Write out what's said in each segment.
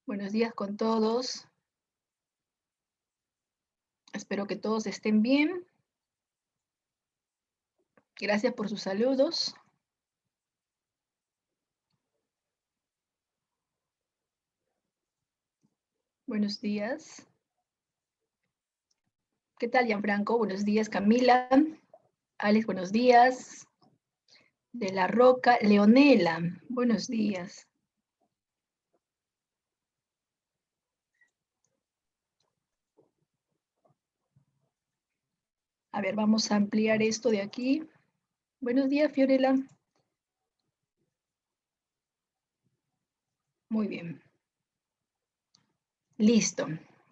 Buenos días con todos. Espero que todos estén bien. Gracias por sus saludos. Buenos días. ¿Qué tal, Gianfranco? Buenos días, Camila. Alex, buenos días. De la Roca, Leonela. Buenos días. A ver, vamos a ampliar esto de aquí. Buenos días, Fiorella. Muy bien. Listo.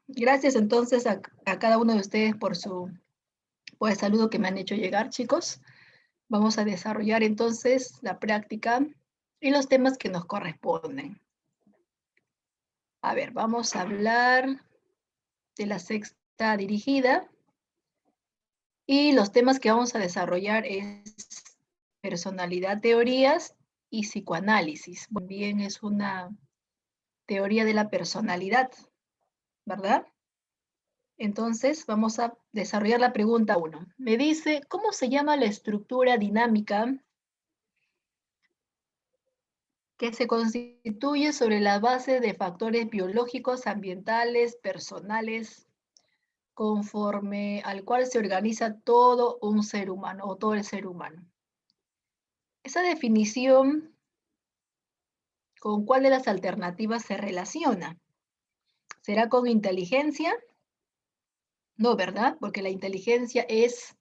Gracias entonces a cada uno de ustedes por el saludo que me han hecho llegar, chicos. Vamos a desarrollar entonces la práctica y los temas que nos corresponden. A ver, vamos a hablar de la sexta dirigida y los temas que vamos a desarrollar es personalidad, teorías y psicoanálisis. Bien, es una teoría de la personalidad, ¿verdad? Entonces, vamos a desarrollar la pregunta 1. Me dice, ¿cómo se llama la estructura dinámica que se constituye sobre la base de factores biológicos, ambientales, personales, conforme al cual se organiza todo un ser humano o todo el ser humano? Esa definición, ¿con cuál de las alternativas se relaciona? ¿Será con inteligencia? No, ¿verdad? Porque la inteligencia es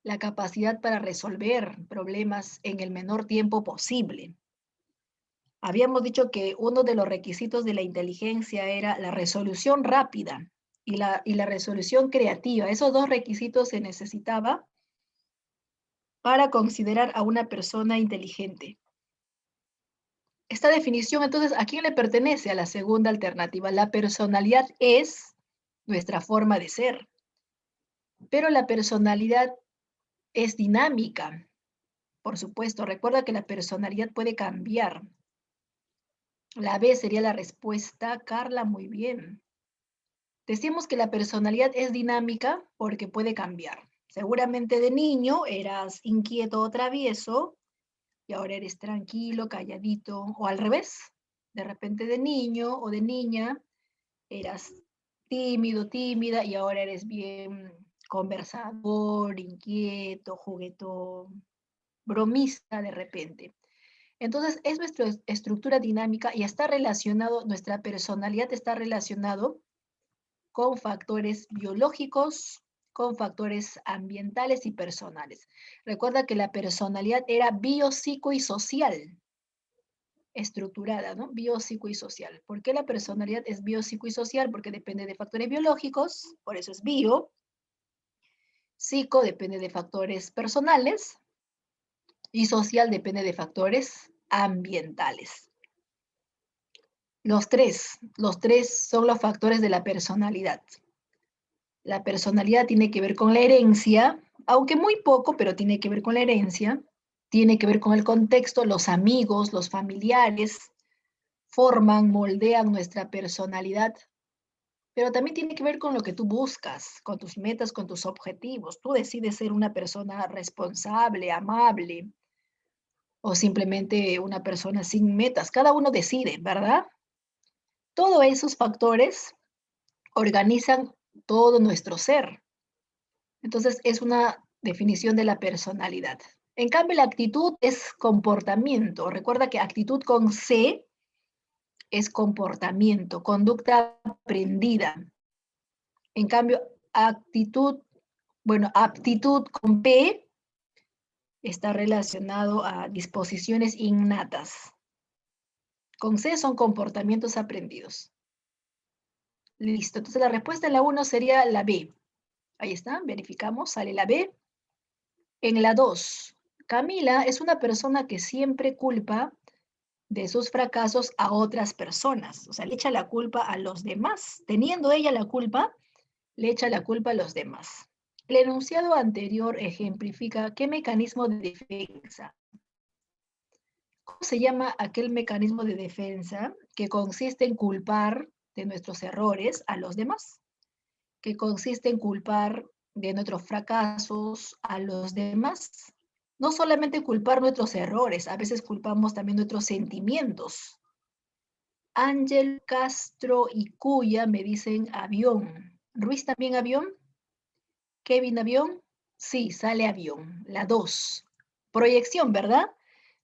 la capacidad para resolver problemas en el menor tiempo posible. Habíamos dicho que uno de los requisitos de la inteligencia era la resolución rápida y la resolución creativa. Esos dos requisitos se necesitaba para considerar a una persona inteligente. Esta definición, entonces, ¿a quién le pertenece? A la segunda alternativa. La personalidad es nuestra forma de ser, pero la personalidad es dinámica. Por supuesto, recuerda que la personalidad puede cambiar. La B sería la respuesta. Carla, muy bien. Decimos que la personalidad es dinámica porque puede cambiar. Seguramente de niño eras inquieto o travieso y ahora eres tranquilo, calladito, o al revés. De repente de niño o de niña eras tímido, tímida y ahora eres bien conversador, inquieto, juguetón, bromista de repente. Entonces, es nuestra estructura dinámica y está relacionado, nuestra personalidad está relacionado con factores biológicos, con factores ambientales y personales. Recuerda que la personalidad era biopsico y social, estructurada, ¿no? Biopsico y social. ¿Por qué la personalidad es biopsico y social? Porque depende de factores biológicos, por eso es bio. Psico depende de factores personales y social depende de factores ambientales. Los tres son los factores de la personalidad. La personalidad tiene que ver con la herencia, aunque muy poco, pero tiene que ver con la herencia. Tiene que ver con el contexto, los amigos, los familiares, forman, moldean nuestra personalidad, pero también tiene que ver con lo que tú buscas, con tus metas, con tus objetivos. Tú decides ser una persona responsable, amable, o simplemente una persona sin metas. Cada uno decide, ¿verdad? Todos esos factores organizan todo nuestro ser. Entonces, es una definición de la personalidad. En cambio, la actitud es comportamiento. Recuerda que actitud con C es comportamiento, conducta aprendida. En cambio, aptitud con P está relacionado a disposiciones innatas. Con C son comportamientos aprendidos. Listo, entonces la respuesta en la 1 sería la B. Ahí está, verificamos, sale la B. En la 2, Camila es una persona que siempre culpa de sus fracasos a otras personas. O sea, le echa la culpa a los demás. Teniendo ella la culpa, le echa la culpa a los demás. El enunciado anterior ejemplifica qué mecanismo de defensa. ¿Cómo se llama aquel mecanismo de defensa que consiste en culpar de nuestros errores a los demás? Que consiste en culpar de nuestros fracasos a los demás. No solamente culpar nuestros errores, a veces culpamos también nuestros sentimientos. Ángel, Castro y Cuya me dicen avión. ¿Ruiz también avión? ¿Kevin avión? Sí, sale avión. La 2. Proyección, ¿verdad?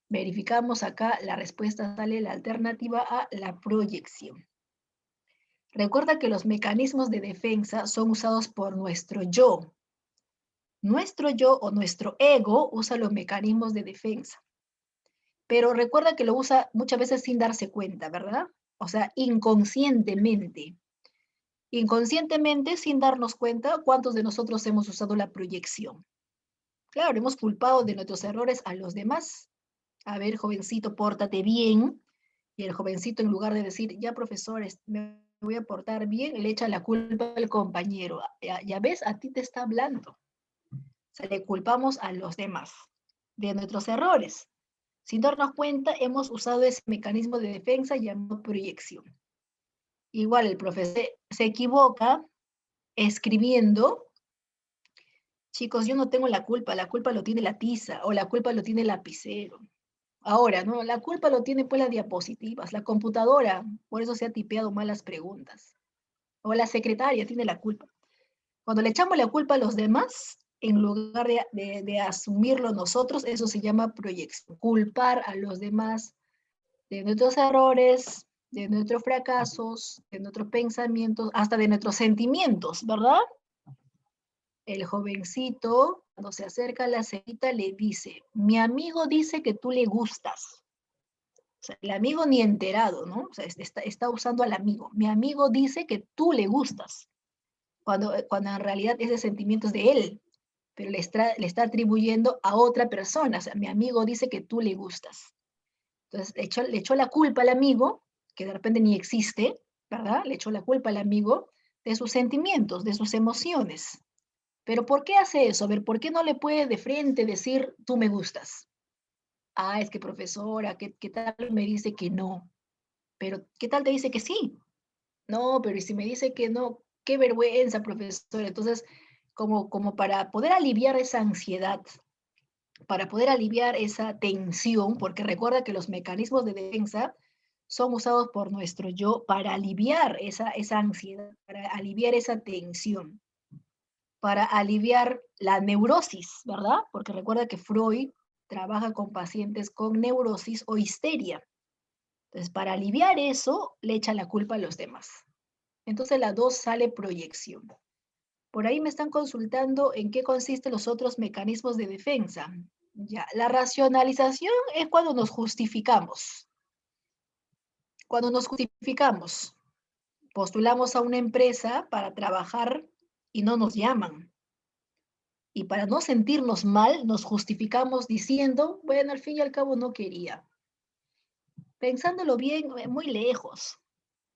Verificamos acá, la respuesta sale la alternativa a la proyección. Recuerda que los mecanismos de defensa son usados por nuestro yo. Nuestro yo o nuestro ego usa los mecanismos de defensa. Pero recuerda que lo usa muchas veces sin darse cuenta, ¿verdad? O sea, inconscientemente. Inconscientemente, sin darnos cuenta, ¿cuántos de nosotros hemos usado la proyección? Claro, hemos culpado de nuestros errores a los demás. A ver, jovencito, pórtate bien. Y el jovencito, en lugar de decir, ya, profesor, me voy a portar bien, le echa la culpa al compañero. Ya ves, a ti te está hablando. O sea, le culpamos a los demás de nuestros errores. Sin darnos cuenta, hemos usado ese mecanismo de defensa llamado proyección. Igual el profesor se equivoca escribiendo. Chicos, yo no tengo la culpa lo tiene la tiza o la culpa lo tiene el lapicero. Ahora, ¿no? La culpa lo tiene pues las diapositivas, la computadora, por eso se ha tipeado mal las preguntas. O la secretaria tiene la culpa. Cuando le echamos la culpa a los demás, en lugar de asumirlo nosotros, eso se llama proyección. Culpar a los demás de nuestros errores, de nuestros fracasos, de nuestros pensamientos, hasta de nuestros sentimientos, ¿verdad? El jovencito, cuando se acerca a la cita, le dice, mi amigo dice que tú le gustas. O sea, el amigo ni enterado, ¿no? O sea, está usando al amigo. Mi amigo dice que tú le gustas, cuando en realidad ese sentimiento es de él, pero le está atribuyendo a otra persona. O sea, mi amigo dice que tú le gustas. Entonces, le echó la culpa al amigo, que de repente ni existe, ¿verdad? Le echó la culpa al amigo de sus sentimientos, de sus emociones. Pero ¿por qué hace eso? A ver, ¿por qué no le puede de frente decir, tú me gustas? Ah, es que profesora, ¿qué tal me dice que no? Pero ¿qué tal te dice que sí? No, pero ¿y si me dice que no? Qué vergüenza, profesora. Entonces, como para poder aliviar esa ansiedad, para poder aliviar esa tensión, porque recuerda que los mecanismos de defensa son usados por nuestro yo para aliviar esa ansiedad, para aliviar esa tensión, para aliviar la neurosis, ¿verdad? Porque recuerda que Freud trabaja con pacientes con neurosis o histeria. Entonces, para aliviar eso, le echa la culpa a los demás. Entonces, la 2 sale proyección. Por ahí me están consultando en qué consisten los otros mecanismos de defensa. Ya, la racionalización es cuando nos justificamos. Cuando nos justificamos, postulamos a una empresa para trabajar y no nos llaman. Y para no sentirnos mal, nos justificamos diciendo, bueno, al fin y al cabo no quería. Pensándolo bien, muy lejos.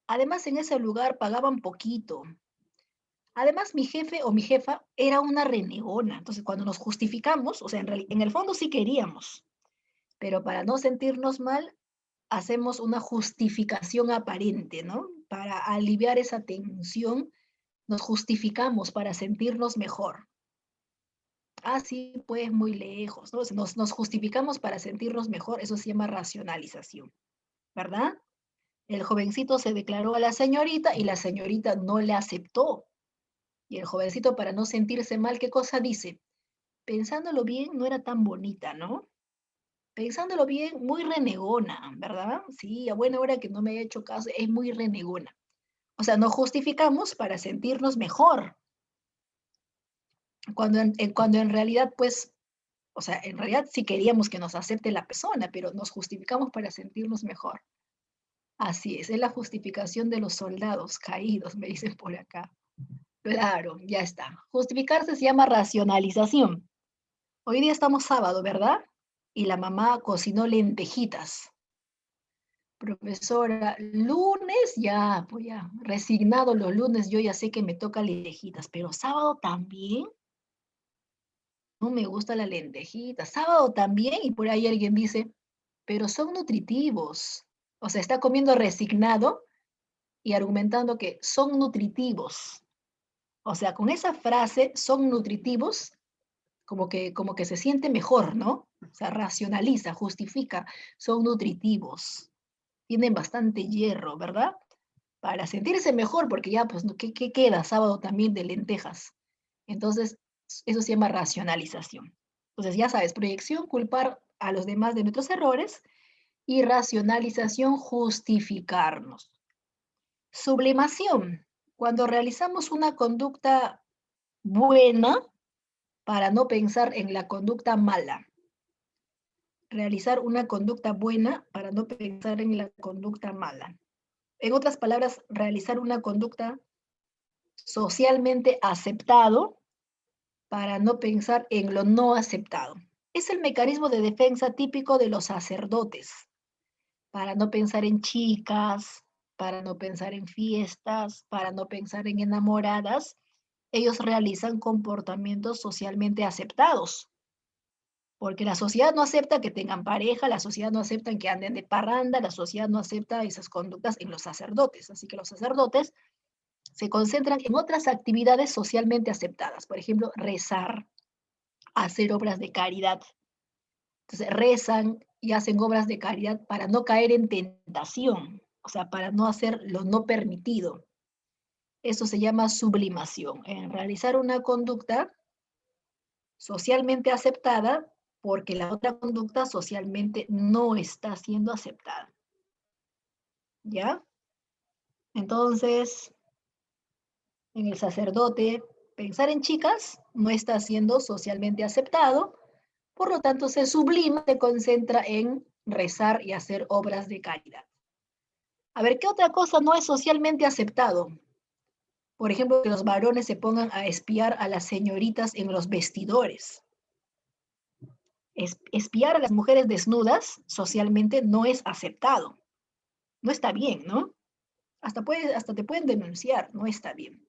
Además, en ese lugar pagaban poquito. Además, mi jefe o mi jefa era una renegona. Entonces, cuando nos justificamos, o sea, en el fondo sí queríamos, pero para no sentirnos mal, hacemos una justificación aparente, ¿no? Para aliviar esa tensión, nos justificamos para sentirnos mejor. Ah, sí, pues muy lejos, ¿no? O sea, nos justificamos para sentirnos mejor, eso se llama racionalización, ¿verdad? El jovencito se declaró a la señorita y la señorita no le aceptó. Y el jovencito, para no sentirse mal, ¿qué cosa dice? Pensándolo bien, no era tan bonita, ¿no? Pensándolo bien, muy renegona, ¿verdad? Sí, a buena hora que no me haya hecho caso, es muy renegona. O sea, nos justificamos para sentirnos mejor, cuando en realidad, pues, o sea, en realidad sí queríamos que nos acepte la persona, pero nos justificamos para sentirnos mejor. Así es la justificación de los soldados caídos, me dicen por acá. Claro, ya está. Justificarse se llama racionalización. Hoy día estamos sábado, ¿verdad? Y la mamá cocinó lentejitas. Profesora, lunes ya, pues ya, resignado los lunes, yo ya sé que me toca lentejitas, pero sábado también, no me gusta la lentejita, sábado también, y por ahí alguien dice, pero son nutritivos. O sea, está comiendo resignado y argumentando que son nutritivos. O sea, con esa frase, son nutritivos, como que se siente mejor, ¿no? O sea, racionaliza, justifica, son nutritivos, tienen bastante hierro, ¿verdad? Para sentirse mejor, porque ya, pues, ¿qué queda sábado también de lentejas? Entonces, eso se llama racionalización. Entonces, ya sabes, proyección, culpar a los demás de nuestros errores, y racionalización, justificarnos. Sublimación, cuando realizamos una conducta buena para no pensar en la conducta mala. Realizar una conducta buena para no pensar en la conducta mala. En otras palabras, realizar una conducta socialmente aceptado para no pensar en lo no aceptado. Es el mecanismo de defensa típico de los sacerdotes, para no pensar en chicas, para no pensar en fiestas, para no pensar en enamoradas. Ellos realizan comportamientos socialmente aceptados, porque la sociedad no acepta que tengan pareja, la sociedad no acepta que anden de parranda, la sociedad no acepta esas conductas en los sacerdotes. Así que los sacerdotes se concentran en otras actividades socialmente aceptadas, por ejemplo, rezar, hacer obras de caridad. Entonces rezan y hacen obras de caridad para no caer en tentación, o sea, para no hacer lo no permitido. Eso se llama sublimación, en realizar una conducta socialmente aceptada porque la otra conducta socialmente no está siendo aceptada. ¿Ya? Entonces, en el sacerdote, pensar en chicas no está siendo socialmente aceptado, por lo tanto se sublima, se concentra en rezar y hacer obras de caridad. A ver, ¿qué otra cosa no es socialmente aceptado? Por ejemplo, que los varones se pongan a espiar a las señoritas en los vestidores. Espiar a las mujeres desnudas socialmente no es aceptado. No está bien, ¿no? Hasta te pueden denunciar, no está bien.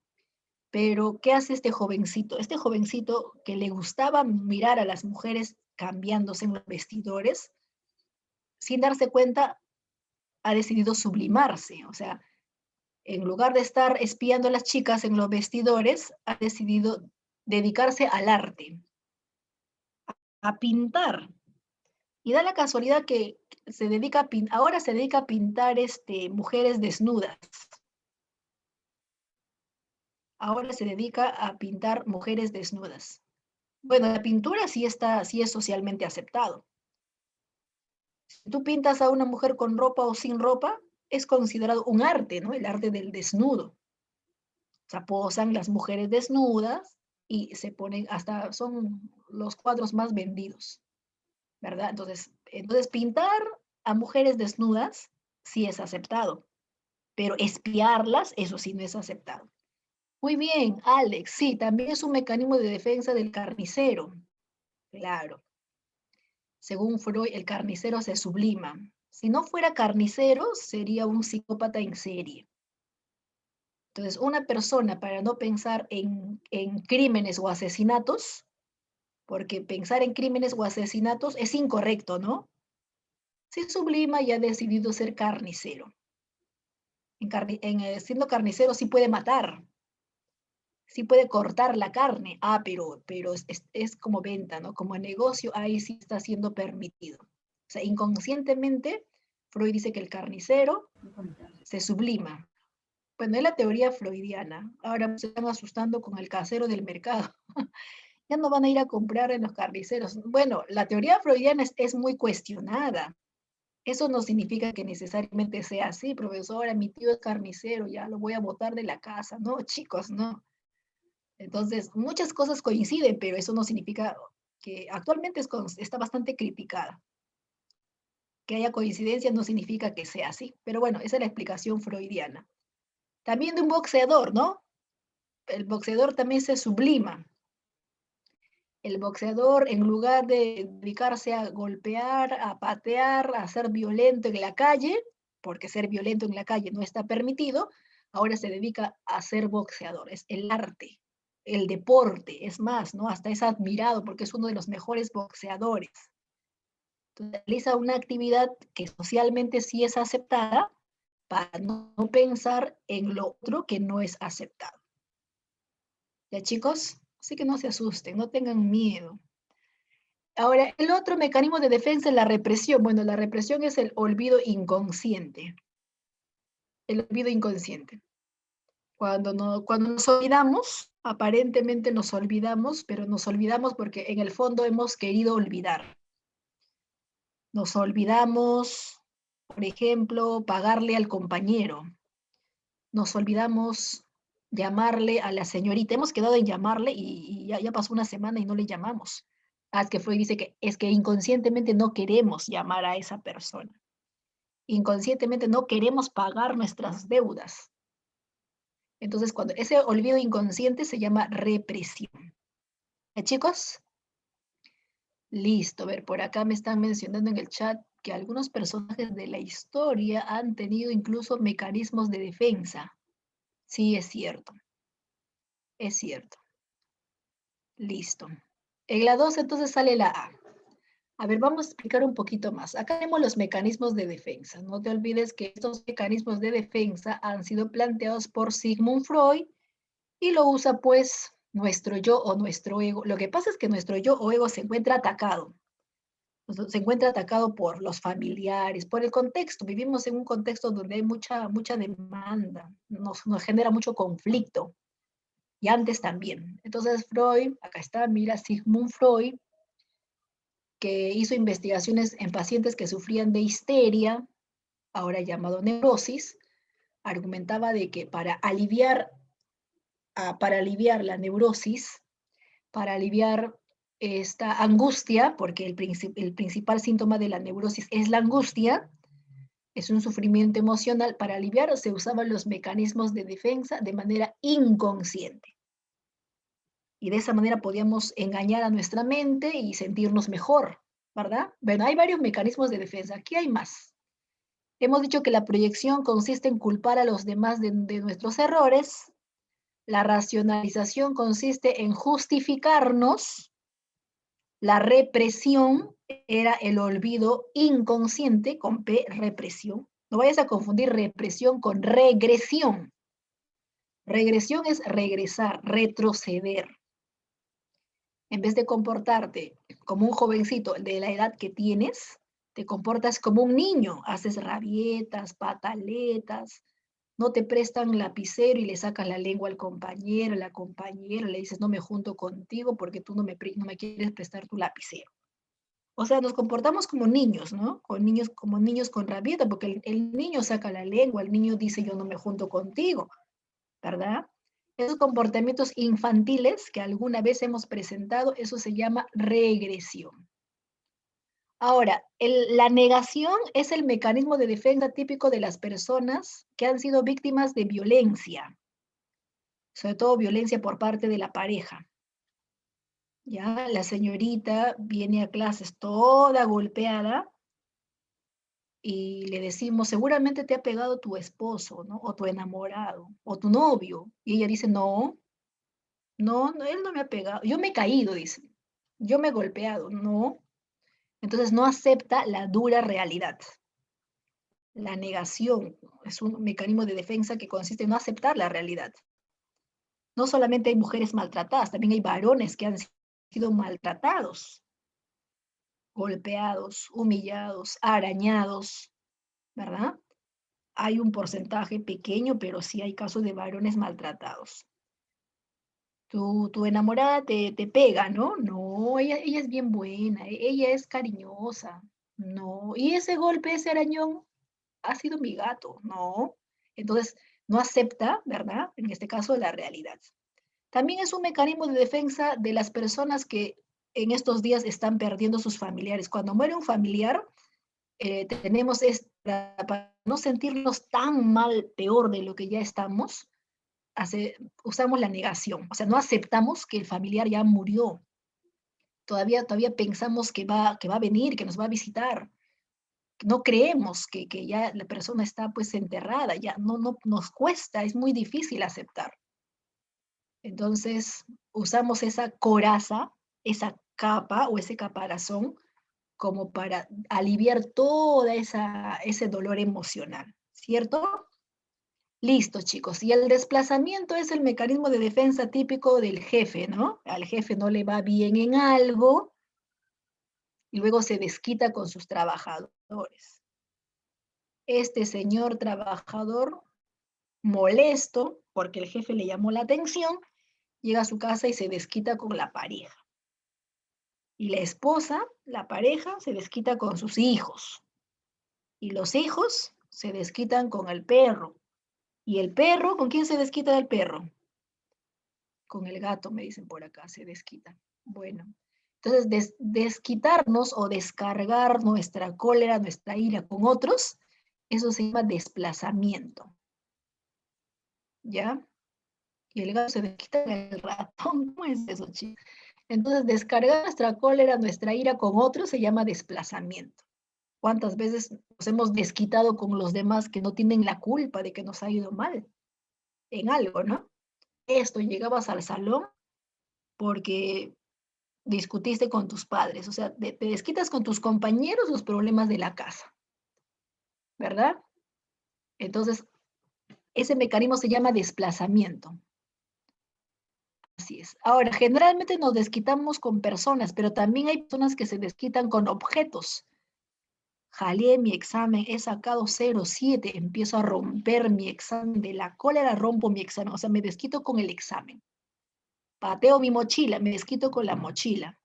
Pero, ¿qué hace este jovencito? Este jovencito que le gustaba mirar a las mujeres cambiándose en los vestidores, sin darse cuenta, ha decidido sublimarse. O sea, en lugar de estar espiando a las chicas en los vestidores, ha decidido dedicarse al arte, a pintar. Y da la casualidad que ahora se dedica a pintar mujeres desnudas. Ahora se dedica a pintar mujeres desnudas. Bueno, la pintura sí es socialmente aceptado. Si tú pintas a una mujer con ropa o sin ropa, es considerado un arte, ¿no? El arte del desnudo. O sea, posan las mujeres desnudas y se ponen, hasta son los cuadros más vendidos, ¿verdad? Entonces pintar a mujeres desnudas sí es aceptado, pero espiarlas, eso sí no es aceptado. Muy bien, Alex, sí, también es un mecanismo de defensa del carnicero. Claro. Según Freud, el carnicero se sublima. Si no fuera carnicero, sería un psicópata en serie. Entonces, una persona, para no pensar en crímenes o asesinatos, porque pensar en crímenes o asesinatos es incorrecto, ¿no? Se sublima y ha decidido ser carnicero. Siendo carnicero sí puede matar, sí puede cortar la carne. Pero es como venta, ¿no? Como negocio, ahí sí está siendo permitido. O sea, inconscientemente, Freud dice que el carnicero se sublima. Bueno, es la teoría freudiana. Ahora se están asustando con el casero del mercado. Ya no van a ir a comprar en los carniceros. Bueno, la teoría freudiana es muy cuestionada. Eso no significa que necesariamente sea así, profesora, mi tío es carnicero, ya lo voy a botar de la casa. No, chicos, no. Entonces, muchas cosas coinciden, pero eso no significa que actualmente está bastante criticada. Que haya coincidencia no significa que sea así. Pero bueno, esa es la explicación freudiana. También de un boxeador, ¿no? El boxeador también se sublima. El boxeador, en lugar de dedicarse a golpear, a patear, a ser violento en la calle, porque ser violento en la calle no está permitido, ahora se dedica a ser boxeador. Es el arte, el deporte, es más, ¿no? Hasta es admirado porque es uno de los mejores boxeadores. Entonces, realiza una actividad que socialmente sí es aceptada para no pensar en lo otro que no es aceptado. ¿Ya, chicos? Así que no se asusten, no tengan miedo. Ahora, el otro mecanismo de defensa es la represión. Bueno, la represión es el olvido inconsciente. El olvido inconsciente. Cuando nos olvidamos, aparentemente nos olvidamos, pero nos olvidamos porque en el fondo hemos querido olvidar. Nos olvidamos, por ejemplo, pagarle al compañero. Nos olvidamos llamarle a la señorita. Hemos quedado en llamarle y ya pasó una semana y no le llamamos. Es que Freud dice que es que inconscientemente no queremos llamar a esa persona. Inconscientemente no queremos pagar nuestras deudas. Entonces, cuando ese olvido inconsciente se llama represión. Chicos? Listo. A ver, por acá me están mencionando en el chat que algunos personajes de la historia han tenido incluso mecanismos de defensa. Sí, es cierto. Es cierto. Listo. En la 2 entonces sale la A. A ver, vamos a explicar un poquito más. Acá tenemos los mecanismos de defensa. No te olvides que estos mecanismos de defensa han sido planteados por Sigmund Freud y lo usa pues nuestro yo o nuestro ego. Lo que pasa es que nuestro yo o ego se encuentra atacado. Se encuentra atacado por los familiares, por el contexto. Vivimos en un contexto donde hay mucha demanda, nos genera mucho conflicto. Y antes también. Entonces Freud, acá está, mira, Sigmund Freud, que hizo investigaciones en pacientes que sufrían de histeria, ahora llamado neurosis, argumentaba de que para aliviar la neurosis, para aliviar esta angustia, porque el principal síntoma de la neurosis es la angustia, es un sufrimiento emocional, para aliviar se usaban los mecanismos de defensa de manera inconsciente. Y de esa manera podíamos engañar a nuestra mente y sentirnos mejor, ¿verdad? Bueno, hay varios mecanismos de defensa. Aquí hay más. Hemos dicho que la proyección consiste en culpar a los demás de nuestros errores. La racionalización consiste en justificarnos. La represión era el olvido inconsciente, con P, represión. No vayas a confundir represión con regresión. Regresión es regresar, retroceder. En vez de comportarte como un jovencito de la edad que tienes, te comportas como un niño, haces rabietas, pataletas, no te prestan lapicero y le sacas la lengua al compañero, a la compañera, le dices no me junto contigo porque tú no me quieres prestar tu lapicero. O sea, nos comportamos como niños, ¿no? Como niños con rabieta, porque el niño saca la lengua, el niño dice yo no me junto contigo, ¿verdad? Esos comportamientos infantiles que alguna vez hemos presentado, eso se llama regresión. Ahora, la negación es el mecanismo de defensa típico de las personas que han sido víctimas de violencia, sobre todo violencia por parte de la pareja. Ya, la señorita viene a clases toda golpeada y le decimos, seguramente te ha pegado tu esposo, ¿no? O tu enamorado, o tu novio. Y ella dice, no, no, él no me ha pegado. Yo me he caído, dice. Yo me he golpeado. No. Entonces no acepta la dura realidad. La negación es un mecanismo de defensa que consiste en no aceptar la realidad. No solamente hay mujeres maltratadas, también hay varones que han sido maltratados, golpeados, humillados, arañados, ¿verdad? Hay un porcentaje pequeño, pero sí hay casos de varones maltratados. Tu enamorada te pega, ¿no? No, ella es bien buena, ella es cariñosa, no. Y ese golpe, ese arañón, ha sido mi gato, no. Entonces, no acepta, ¿verdad? En este caso, la realidad. También es un mecanismo de defensa de las personas que en estos días están perdiendo sus familiares. Cuando muere un familiar, tenemos para no sentirnos tan mal, peor de lo que ya estamos, usamos la negación, o sea, no aceptamos que el familiar ya murió. Todavía pensamos que va a venir, que nos va a visitar. No creemos que ya la persona está pues enterrada, ya no nos cuesta, es muy difícil aceptar. Entonces, usamos esa coraza, esa capa o ese caparazón como para aliviar todo ese dolor emocional, ¿cierto? Listo, chicos. Y el desplazamiento es el mecanismo de defensa típico del jefe, ¿no? Al jefe no le va bien en algo y luego se desquita con sus trabajadores. Este señor trabajador molesto, porque el jefe le llamó la atención, llega a su casa y se desquita con la pareja. Y la esposa, la pareja, se desquita con sus hijos. Y los hijos se desquitan con el perro. ¿Y el perro? ¿Con quién se desquita el perro? Con el gato, me dicen por acá, se desquita. Bueno, entonces desquitarnos o descargar nuestra cólera, nuestra ira con otros, eso se llama desplazamiento. ¿Ya? Y el gato se desquita con el ratón. ¿Cómo es eso, chicos? Entonces, descargar nuestra cólera, nuestra ira con otros se llama desplazamiento. ¿Cuántas veces nos hemos desquitado con los demás que no tienen la culpa de que nos ha ido mal en algo, ¿no? Esto, llegabas al salón porque discutiste con tus padres, o sea, te desquitas con tus compañeros los problemas de la casa, ¿verdad? Entonces, ese mecanismo se llama desplazamiento. Así es. Ahora, generalmente nos desquitamos con personas, pero también hay personas que se desquitan con objetos. Jalé mi examen, he sacado 0,7, empiezo a romper mi examen de la cólera, rompo mi examen, o sea, me desquito con el examen. Pateo mi mochila, me desquito con la mochila.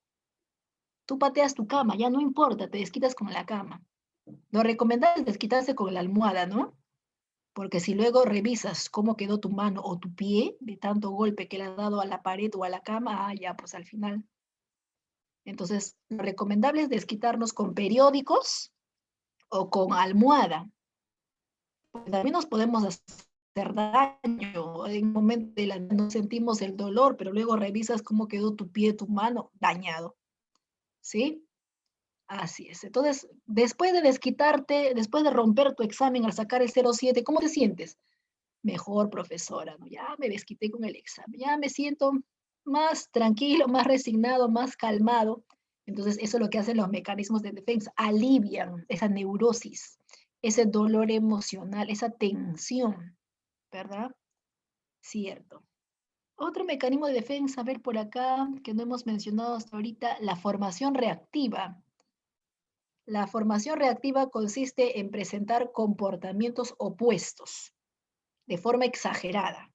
Tú pateas tu cama, ya no importa, te desquitas con la cama. Lo recomendable es desquitarse con la almohada, ¿no? Porque si luego revisas cómo quedó tu mano o tu pie de tanto golpe que le has dado a la pared o a la cama, ya, pues al final. Entonces, lo recomendable es desquitarnos con periódicos o con almohada. Porque también nos podemos hacer daño. En un momento de la no sentimos el dolor, pero luego revisas cómo quedó tu pie, tu mano, dañado. ¿Sí? Así es. Entonces, después de desquitarte, después de romper tu examen al sacar el 0,7, ¿cómo te sientes? Mejor, profesora, ¿no? Ya me desquité con el examen, ya me siento más tranquilo, más resignado, más calmado. Entonces, eso es lo que hacen los mecanismos de defensa, alivian esa neurosis, ese dolor emocional, esa tensión, ¿verdad? Cierto. Otro mecanismo de defensa, a ver por acá, que no hemos mencionado hasta ahorita, la formación reactiva. La formación reactiva consiste en presentar comportamientos opuestos de forma exagerada.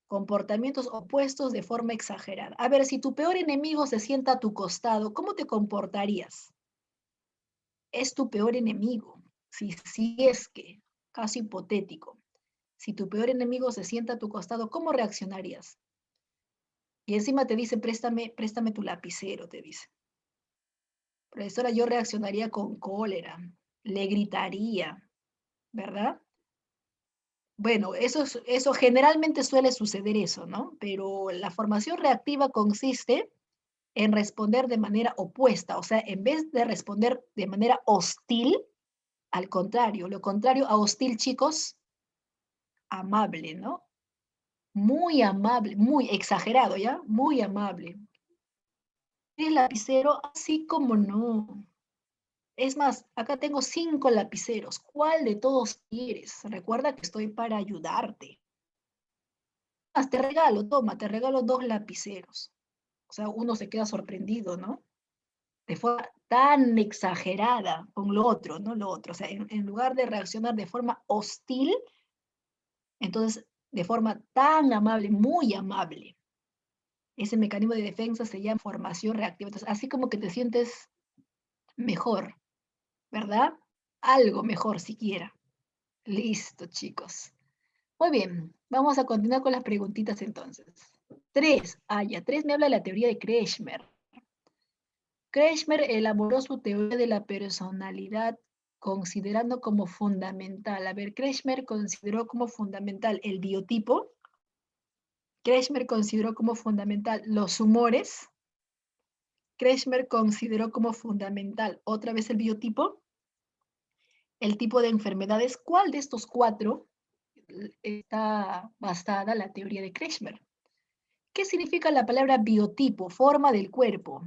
Comportamientos opuestos de forma exagerada. A ver, si tu peor enemigo se sienta a tu costado, ¿cómo te comportarías? Es tu peor enemigo. Si es que, caso hipotético, si tu peor enemigo se sienta a tu costado, ¿cómo reaccionarías? Y encima te dice, préstame tu lapicero, te dice. Profesora, yo reaccionaría con cólera, le gritaría, ¿verdad? Bueno, eso generalmente suele suceder eso, ¿no? Pero la formación reactiva consiste en responder de manera opuesta, o sea, en vez de responder de manera hostil, al contrario, lo contrario a hostil, chicos, amable, ¿no? Muy amable, muy exagerado, ¿ya? Muy amable. ¿El lapicero? Así como no. Es más, acá tengo 5 lapiceros. ¿Cuál de todos quieres? Recuerda que estoy para ayudarte. Te regalo, toma, te regalo 2 lapiceros. O sea, uno se queda sorprendido, ¿no? De forma tan exagerada con lo otro, ¿no? Lo otro. O sea, en lugar de reaccionar de forma hostil, entonces de forma tan amable, muy amable. Ese mecanismo de defensa se llama formación reactiva. Entonces, así como que te sientes mejor, ¿verdad? Algo mejor siquiera. Listo, chicos. Muy bien, vamos a continuar con las preguntitas entonces. 3, ya, 3 me habla de la teoría de Kretschmer. Kretschmer elaboró su teoría de la personalidad considerando como fundamental. A ver, Kretschmer consideró como fundamental el biotipo. Kretschmer consideró como fundamental los humores. Kretschmer consideró como fundamental otra vez el biotipo, el tipo de enfermedades. ¿Cuál de estos 4 está basada la teoría de Kretschmer? ¿Qué significa la palabra biotipo? Forma del cuerpo.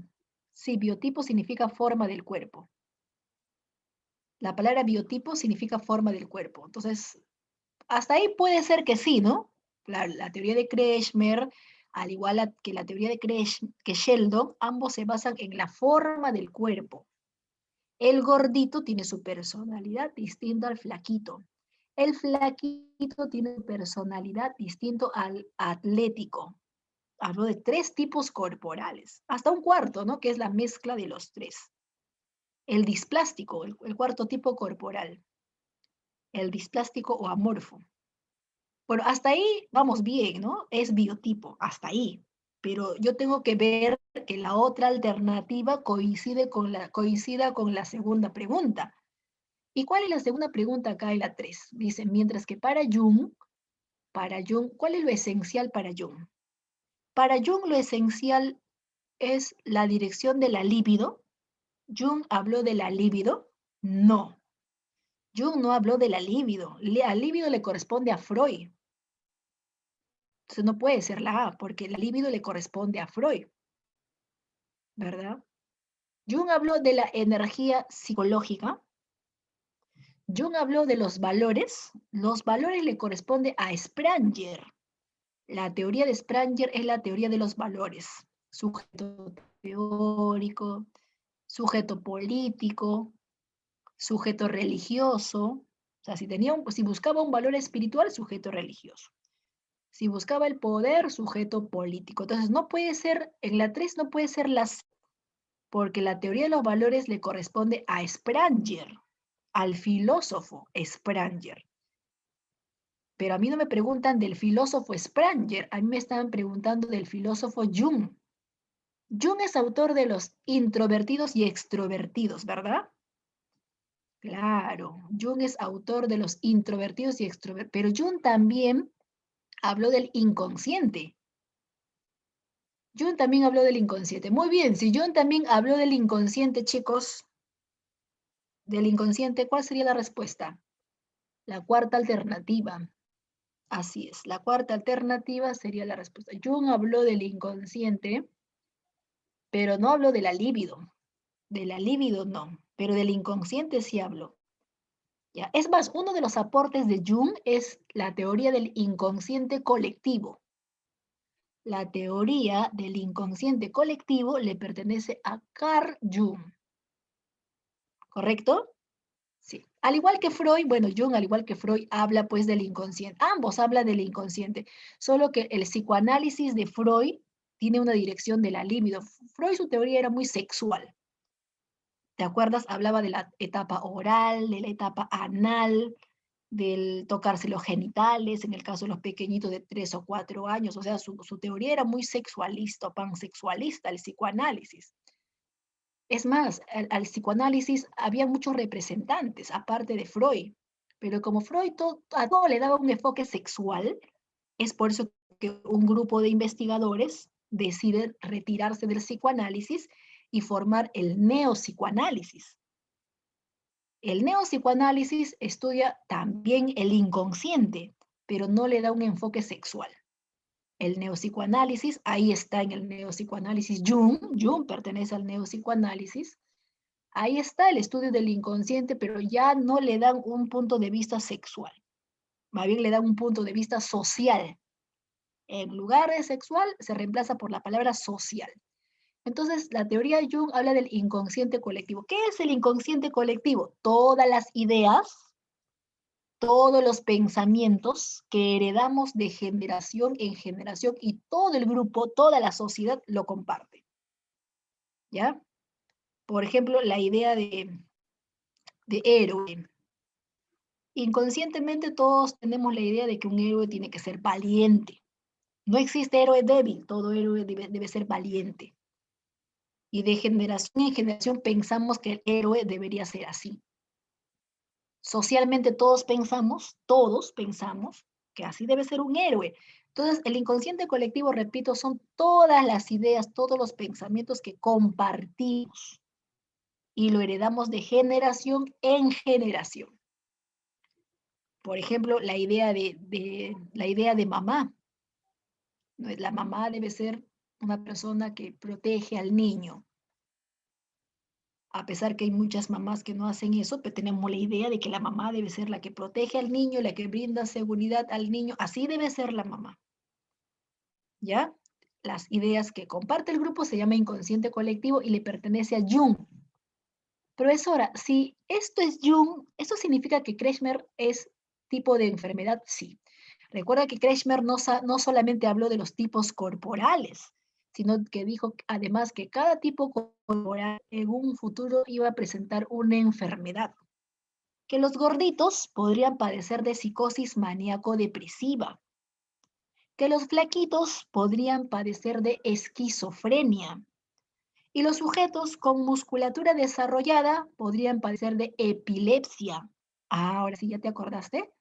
Sí, biotipo significa forma del cuerpo. La palabra biotipo significa forma del cuerpo. Entonces, hasta ahí puede ser que sí, ¿no? La teoría de Kretschmer, al igual que la teoría de que Sheldon, ambos se basan en la forma del cuerpo. El gordito tiene su personalidad distinta al flaquito. El flaquito tiene personalidad distinto al atlético. Hablo de tres tipos corporales, hasta un cuarto, ¿no? Que es la mezcla de los tres. El displástico, el cuarto tipo corporal. El displástico o amorfo. Bueno, hasta ahí vamos bien, ¿no? Es biotipo, hasta ahí. Pero yo tengo que ver que la otra alternativa coincida con la segunda pregunta. ¿Y cuál es la segunda pregunta acá en la 3? Dice, mientras que para Jung, ¿cuál es lo esencial para Jung? Para Jung lo esencial es la dirección de la libido. ¿Jung habló de la libido? No. Jung no habló de la libido. Al libido le corresponde a Freud. Entonces no puede ser la A, porque la libido le corresponde a Freud, ¿verdad? Jung habló de la energía psicológica. Jung habló de los valores. Los valores le corresponde a Spranger. La teoría de Spranger es la teoría de los valores. Sujeto teórico, sujeto político, sujeto religioso. O sea, si buscaba un valor espiritual, sujeto religioso. Si buscaba el poder, sujeto político. Entonces, no puede ser, en la 3 no puede ser las, porque la teoría de los valores le corresponde a Spranger, al filósofo Spranger. Pero a mí no me preguntan del filósofo Spranger, a mí me estaban preguntando del filósofo Jung. Jung es autor de los introvertidos y extrovertidos, ¿verdad? Claro, Jung es autor de los introvertidos y extrovertidos, pero Jung también habló del inconsciente. Jung también habló del inconsciente. Muy bien, si Jung también habló del inconsciente, chicos, del inconsciente, ¿cuál sería la respuesta? La cuarta alternativa. Así es, la cuarta alternativa sería la respuesta. Jung habló del inconsciente, pero no habló de la libido. De la libido no, pero del inconsciente sí habló. ¿Ya? Es más, uno de los aportes de Jung es la teoría del inconsciente colectivo. La teoría del inconsciente colectivo le pertenece a Carl Jung. ¿Correcto? Sí. Al igual que Freud, bueno, Jung, al igual que Freud, habla pues del inconsciente. Ambos hablan del inconsciente, solo que el psicoanálisis de Freud tiene una dirección de la libido. Freud, su teoría era muy sexual. ¿Te acuerdas? Hablaba de la etapa oral, de la etapa anal, del tocarse los genitales, en el caso de los pequeñitos de 3 o 4 años. O sea, su teoría era muy sexualista, pansexualista, el psicoanálisis. Es más, al psicoanálisis había muchos representantes, aparte de Freud, pero como Freud a todo le daba un enfoque sexual, es por eso que un grupo de investigadores deciden retirarse del psicoanálisis y formar el neopsicoanálisis. El neopsicoanálisis estudia también el inconsciente, pero no le da un enfoque sexual. El neopsicoanálisis, ahí está en el neopsicoanálisis Jung pertenece al neopsicoanálisis. Ahí está el estudio del inconsciente, pero ya no le dan un punto de vista sexual, más bien le dan un punto de vista social. En lugar de sexual, se reemplaza por la palabra social. Entonces, la teoría de Jung habla del inconsciente colectivo. ¿Qué es el inconsciente colectivo? Todas las ideas, todos los pensamientos que heredamos de generación en generación y todo el grupo, toda la sociedad lo comparte. ¿Ya? Por ejemplo, la idea de héroe. Inconscientemente todos tenemos la idea de que un héroe tiene que ser valiente. No existe héroe débil, todo héroe debe ser valiente. Y de generación en generación pensamos que el héroe debería ser así. Socialmente todos pensamos que así debe ser un héroe. Entonces, el inconsciente colectivo, repito, son todas las ideas, todos los pensamientos que compartimos y lo heredamos de generación en generación. Por ejemplo, la idea de mamá. La mamá debe ser una persona que protege al niño. A pesar que hay muchas mamás que no hacen eso, pero tenemos la idea de que la mamá debe ser la que protege al niño, la que brinda seguridad al niño. Así debe ser la mamá, ¿ya? Las ideas que comparte el grupo se llama inconsciente colectivo y le pertenece a Jung. Profesora, si esto es Jung, ¿esto significa que Kretschmer es tipo de enfermedad? Sí. Recuerda que Kretschmer no solamente habló de los tipos corporales, sino que dijo además que cada tipo corporal en un futuro iba a presentar una enfermedad. Que los gorditos podrían padecer de psicosis maníaco-depresiva, que los flaquitos podrían padecer de esquizofrenia, y los sujetos con musculatura desarrollada podrían padecer de epilepsia. Ah, ahora sí, ¿ya te acordaste?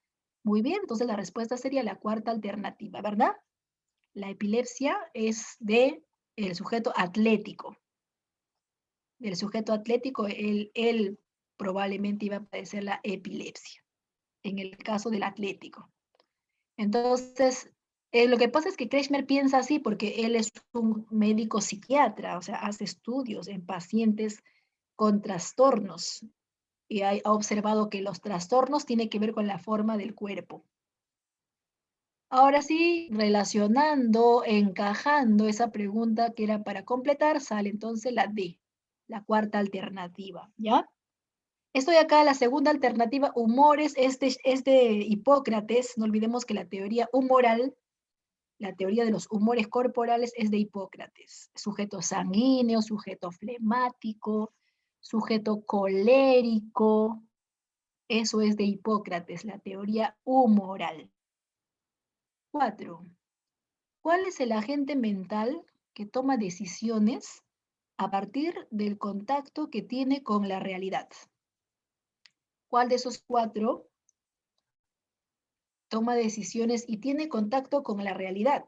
Muy bien, entonces la respuesta sería la cuarta alternativa, ¿verdad? La epilepsia es de el sujeto atlético. El sujeto atlético, él probablemente iba a padecer la epilepsia, en el caso del atlético. Entonces, lo que pasa es que Kretschmer piensa así porque él es un médico psiquiatra, o sea, hace estudios en pacientes con trastornos y ha observado que los trastornos tienen que ver con la forma del cuerpo. Ahora sí, relacionando, encajando esa pregunta que era para completar, sale entonces la D, la cuarta alternativa, ¿ya? Estoy acá, la segunda alternativa, humores, es de Hipócrates, no olvidemos que la teoría humoral, la teoría de los humores corporales es de Hipócrates, sujeto sanguíneo, sujeto flemático, sujeto colérico, eso es de Hipócrates, la teoría humoral. 4. ¿Cuál es el agente mental que toma decisiones a partir del contacto que tiene con la realidad? ¿Cuál de esos 4 toma decisiones y tiene contacto con la realidad?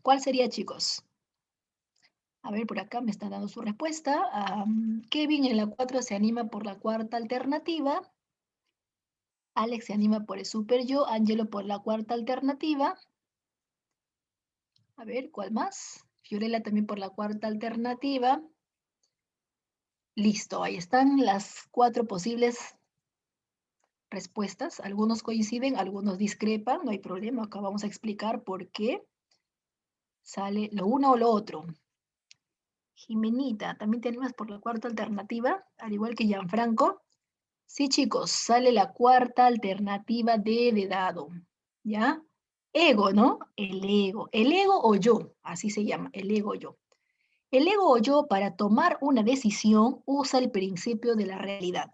¿Cuál sería, chicos? A ver, por acá me están dando su respuesta. Kevin en la 4 se anima por la cuarta alternativa. Alex se anima por el super yo. Angelo por la cuarta alternativa. A ver, ¿cuál más? Fiorella también por la cuarta alternativa. Listo, ahí están las 4 posibles respuestas. Algunos coinciden, algunos discrepan, no hay problema. Acá vamos a explicar por qué sale lo uno o lo otro. Jimenita, ¿también te animas por la cuarta alternativa? Al igual que Gianfranco. Sí, chicos, sale la cuarta alternativa de dado. ¿Ya? Ego, ¿no? El ego o yo, así se llama, el ego o yo. El ego o yo para tomar una decisión usa el principio de la realidad.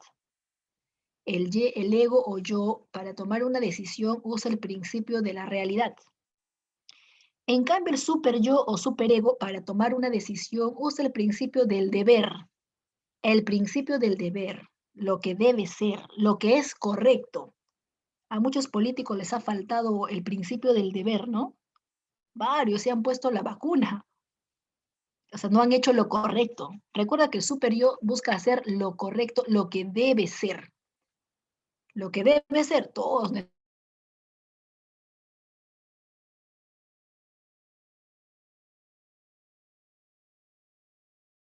El ego o yo para tomar una decisión usa el principio de la realidad. En cambio, el super yo o superego para tomar una decisión usa el principio del deber. El principio del deber, lo que debe ser, lo que es correcto. A muchos políticos les ha faltado el principio del deber, ¿no? Varios se han puesto la vacuna, o sea, no han hecho lo correcto. Recuerda que el super yo busca hacer lo correcto, lo que debe ser. Lo que debe ser, todos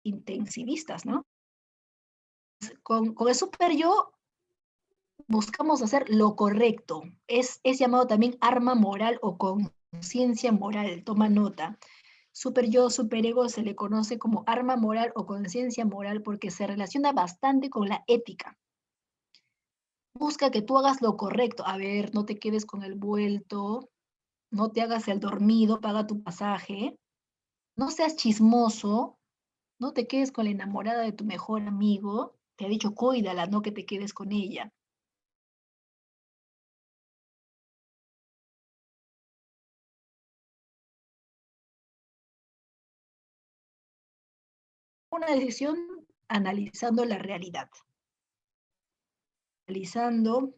intensivistas, ¿no? Con el super yo buscamos hacer lo correcto. Es llamado también arma moral o conciencia moral. Toma nota. Super yo, super ego se le conoce como arma moral o conciencia moral porque se relaciona bastante con la ética. Busca que tú hagas lo correcto. A ver, no te quedes con el vuelto, no te hagas el dormido, paga tu pasaje, no seas chismoso, no te quedes con la enamorada de tu mejor amigo. Te ha dicho, cuídala, no que te quedes con ella. Una decisión analizando la realidad, analizando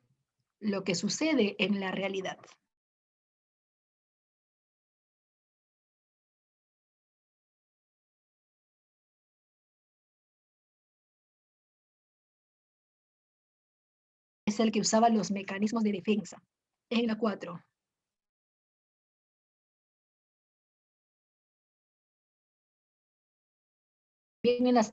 lo que sucede en la realidad. Es el que usaba los mecanismos de defensa. En la 4. bien en las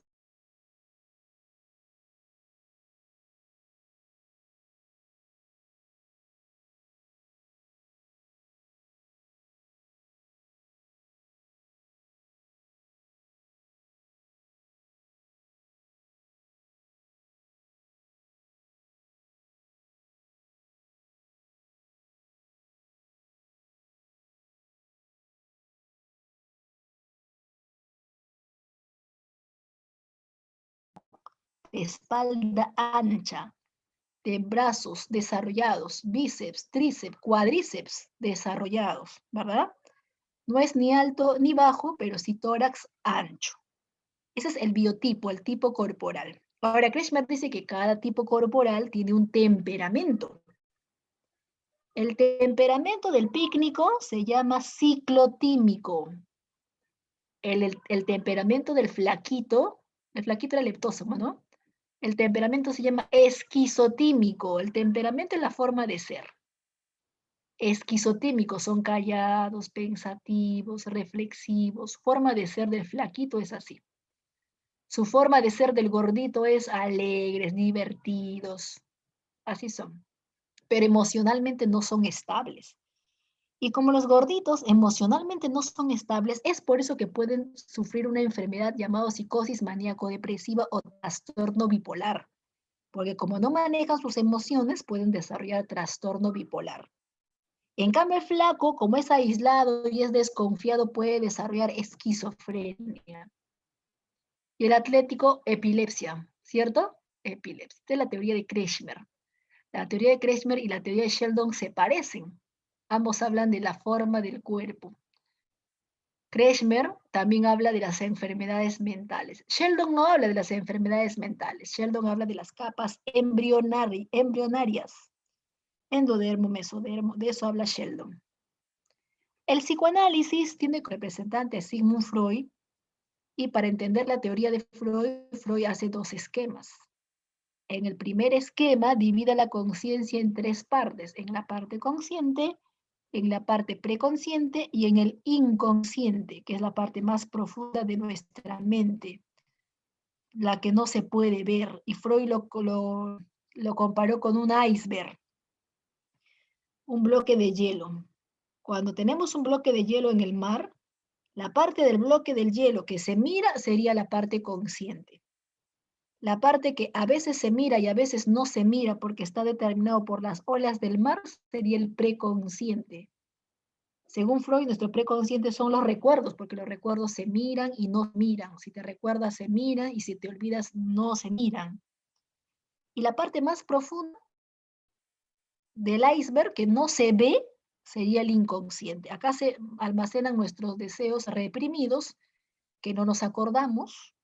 espalda ancha, de brazos desarrollados, bíceps, tríceps, cuádriceps desarrollados, ¿verdad? No es ni alto ni bajo, pero sí tórax ancho. Ese es el biotipo, el tipo corporal. Ahora, Kretschmer dice que cada tipo corporal tiene un temperamento. El temperamento del pícnico se llama ciclotímico. El temperamento del flaquito, el flaquito era leptósomo, ¿no? El temperamento se llama esquizotímico. El temperamento es la forma de ser. Esquizotímicos son callados, pensativos, reflexivos. Forma de ser del flaquito es así. Su forma de ser del gordito es alegres, divertidos. Así son. Pero emocionalmente no son estables. Y como los gorditos emocionalmente no son estables, es por eso que pueden sufrir una enfermedad llamada psicosis maníaco-depresiva o trastorno bipolar. Porque como no manejan sus emociones, pueden desarrollar trastorno bipolar. En cambio, el flaco, como es aislado y es desconfiado, puede desarrollar esquizofrenia. Y el atlético, epilepsia, ¿cierto? Epilepsia. Esta es la teoría de Kretschmer. La teoría de Kretschmer y la teoría de Sheldon se parecen. Ambos hablan de la forma del cuerpo. Kretschmer también habla de las enfermedades mentales. Sheldon no habla de las enfermedades mentales. Sheldon habla de las capas embrionarias. Endodermo, mesodermo, de eso habla Sheldon. El psicoanálisis tiene como representante a Sigmund Freud, y para entender la teoría de Freud, Freud hace dos esquemas. En el primer esquema divide la conciencia en tres partes, en la parte consciente, en la parte preconsciente y en el inconsciente, que es la parte más profunda de nuestra mente, la que no se puede ver. Y Freud lo comparó con un iceberg, un bloque de hielo. Cuando tenemos un bloque de hielo en el mar, la parte del bloque del hielo que se mira sería la parte consciente. La parte que a veces se mira y a veces no se mira porque está determinado por las olas del mar sería el preconsciente. Según Freud, nuestro preconsciente son los recuerdos, porque los recuerdos se miran y no miran. Si te recuerdas, se miran, y si te olvidas, no se miran. Y la parte más profunda del iceberg, que no se ve, sería el inconsciente. Acá se almacenan nuestros deseos reprimidos, que no nos acordamos,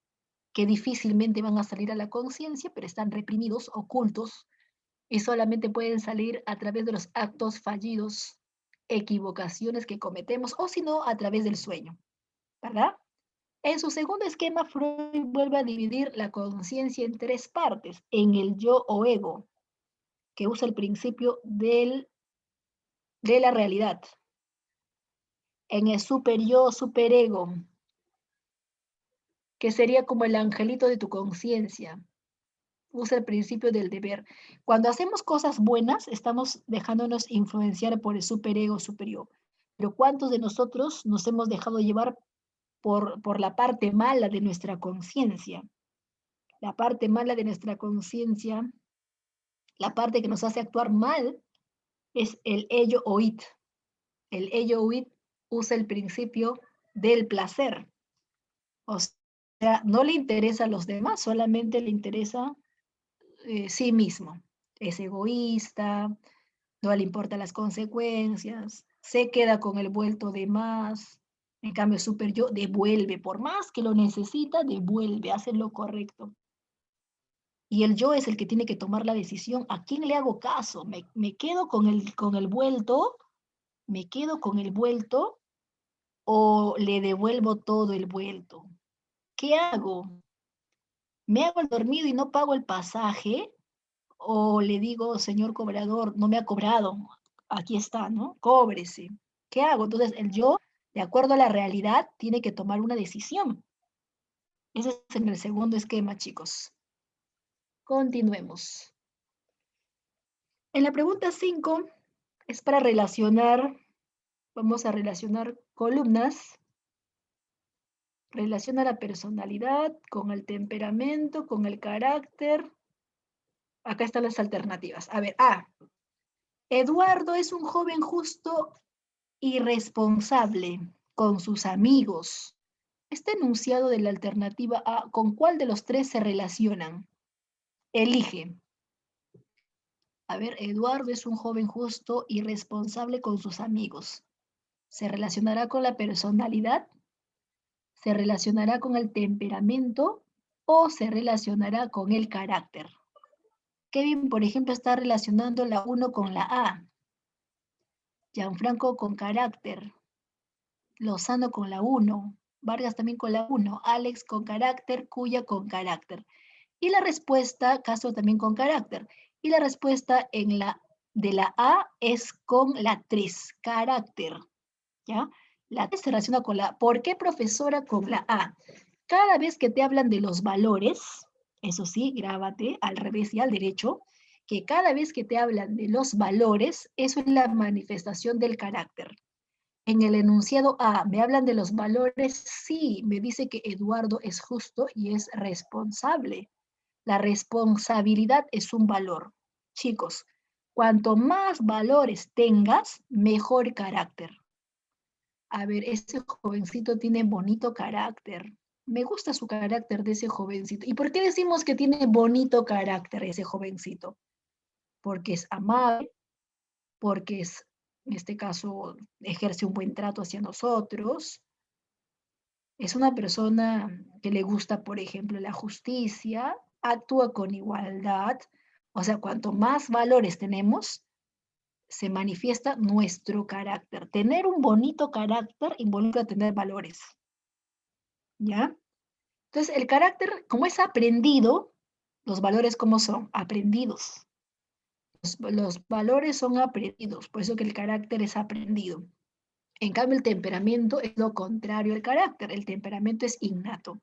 que difícilmente van a salir a la conciencia, pero están reprimidos, ocultos, y solamente pueden salir a través de los actos fallidos, equivocaciones que cometemos, o si no, a través del sueño, ¿verdad? En su segundo esquema, Freud vuelve a dividir la conciencia en tres partes, en el yo o ego, que usa el principio de la realidad, en el superyo, superego, que sería como el angelito de tu conciencia, usa el principio del deber. Cuando hacemos cosas buenas, estamos dejándonos influenciar por el superego superior. Pero ¿cuántos de nosotros nos hemos dejado llevar por la parte mala de nuestra conciencia? La parte mala de nuestra conciencia, la parte que nos hace actuar mal, es el ello o it. El ello o it usa el principio del placer. O sea, no le interesa a los demás, solamente le interesa sí mismo. Es egoísta, no le importan las consecuencias, se queda con el vuelto de más. En cambio, super yo devuelve, por más que lo necesita, devuelve, hace lo correcto. Y el yo es el que tiene que tomar la decisión. ¿A quién le hago caso? ¿Me quedo con el vuelto? ¿Me quedo con el vuelto? ¿O le devuelvo todo el vuelto? ¿Qué hago? ¿Me hago el dormido y no pago el pasaje? ¿O le digo, señor cobrador, no me ha cobrado? Aquí está, ¿no? Cóbrese. ¿Qué hago? Entonces, el yo, de acuerdo a la realidad, tiene que tomar una decisión. Ese es en el segundo esquema, chicos. Continuemos. En la pregunta 5 es para relacionar, vamos a relacionar columnas. Relaciona la personalidad con el temperamento, con el carácter. Acá están las alternativas. A ver, A. Eduardo es un joven justo y responsable con sus amigos. Este enunciado de la alternativa A, ¿con cuál de los tres se relacionan? Elige. A ver, Eduardo es un joven justo y responsable con sus amigos. ¿Se relacionará con la personalidad? ¿Se relacionará con el temperamento? ¿O se relacionará con el carácter? Kevin, por ejemplo, está relacionando la 1 con la A. Gianfranco con carácter. Lozano con la 1. Vargas también con la 1. Alex con carácter. Cuya con carácter. Y la respuesta, Castro también con carácter. Y la respuesta en la de la A es con la 3, carácter. ¿Ya? La 3 se relaciona con la... ¿Por qué, profesora, con la A? Cada vez que te hablan de los valores, eso sí, grábate al revés y al derecho, que cada vez que te hablan de los valores, eso es la manifestación del carácter. En el enunciado A, ¿me hablan de los valores? Sí, me dice que Eduardo es justo y es responsable. La responsabilidad es un valor. Chicos, cuanto más valores tengas, mejor carácter. A ver, ese jovencito tiene bonito carácter. Me gusta su carácter de ese jovencito. ¿Y por qué decimos que tiene bonito carácter ese jovencito? Porque es amable, porque es, en este caso, ejerce un buen trato hacia nosotros. Es una persona que le gusta, por ejemplo, la justicia, actúa con igualdad. O sea, cuanto más valores tenemos, se manifiesta nuestro carácter. Tener un bonito carácter involucra tener valores. ¿Ya? Entonces, el carácter, como es aprendido, los valores, ¿cómo son? Aprendidos. Los valores son aprendidos, por eso que el carácter es aprendido. En cambio, el temperamento es lo contrario al carácter. El temperamento es innato.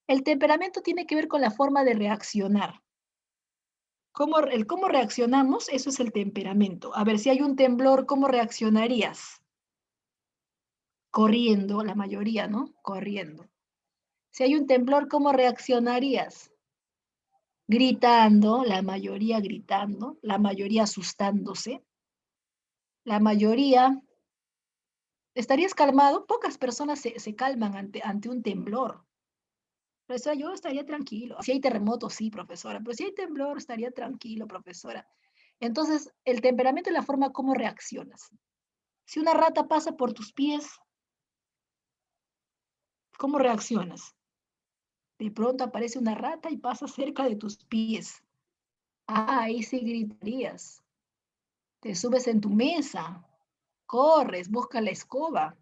El temperamento tiene que ver con la forma de reaccionar. Cómo reaccionamos, eso es el temperamento. A ver, si hay un temblor, ¿cómo reaccionarías? Corriendo, la mayoría, ¿no? Corriendo. Si hay un temblor, ¿cómo reaccionarías? Gritando, la mayoría asustándose, la mayoría, ¿estarías calmado? Pocas personas se calman ante un temblor. Profesora, yo estaría tranquilo. Si hay terremoto, sí, profesora, pero si hay temblor, estaría tranquilo, profesora. Entonces, el temperamento es la forma como reaccionas. Si una rata pasa por tus pies, ¿cómo reaccionas? De pronto aparece una rata y pasa cerca de tus pies. Ah, ahí sí gritarías. Te subes en tu mesa, corres, busca la escoba,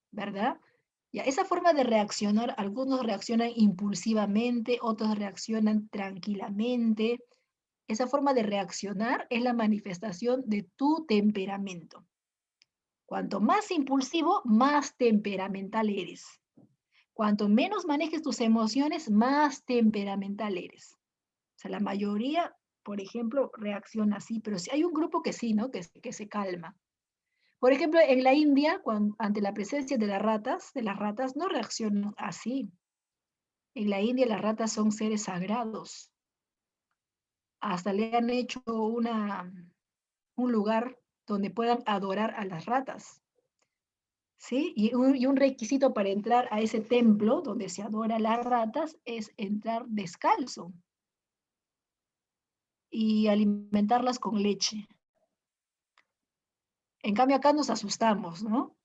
¿verdad? Ya, esa forma de reaccionar, algunos reaccionan impulsivamente, otros reaccionan tranquilamente. Esa forma de reaccionar es la manifestación de tu temperamento. Cuanto más impulsivo, más temperamental eres. Cuanto menos manejes tus emociones, más temperamental eres. O sea, la mayoría, por ejemplo, reacciona así, pero sí hay un grupo que sí, ¿no? Que se calma. Por ejemplo, en la India, ante la presencia de las ratas no reaccionan así. En la India las ratas son seres sagrados. Hasta le han hecho un lugar donde puedan adorar a las ratas. ¿Sí? Y un requisito para entrar a ese templo donde se adora a las ratas es entrar descalzo y alimentarlas con leche. En cambio acá nos asustamos, ¿no?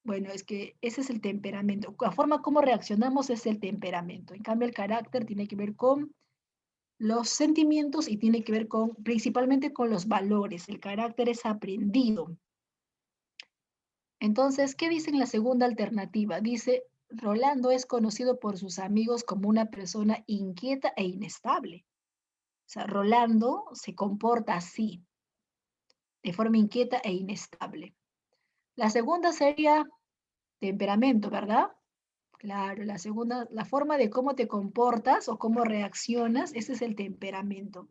Bueno, es que ese es el temperamento. La forma como reaccionamos es el temperamento. En cambio, el carácter tiene que ver con los sentimientos y tiene que ver principalmente con los valores. El carácter es aprendido. Entonces, ¿qué dice en la segunda alternativa? Dice, Rolando es conocido por sus amigos como una persona inquieta e inestable. O sea, Rolando se comporta así, de forma inquieta e inestable. La segunda sería temperamento, ¿verdad? Claro, la segunda, la forma de cómo te comportas o cómo reaccionas, ese es el temperamento.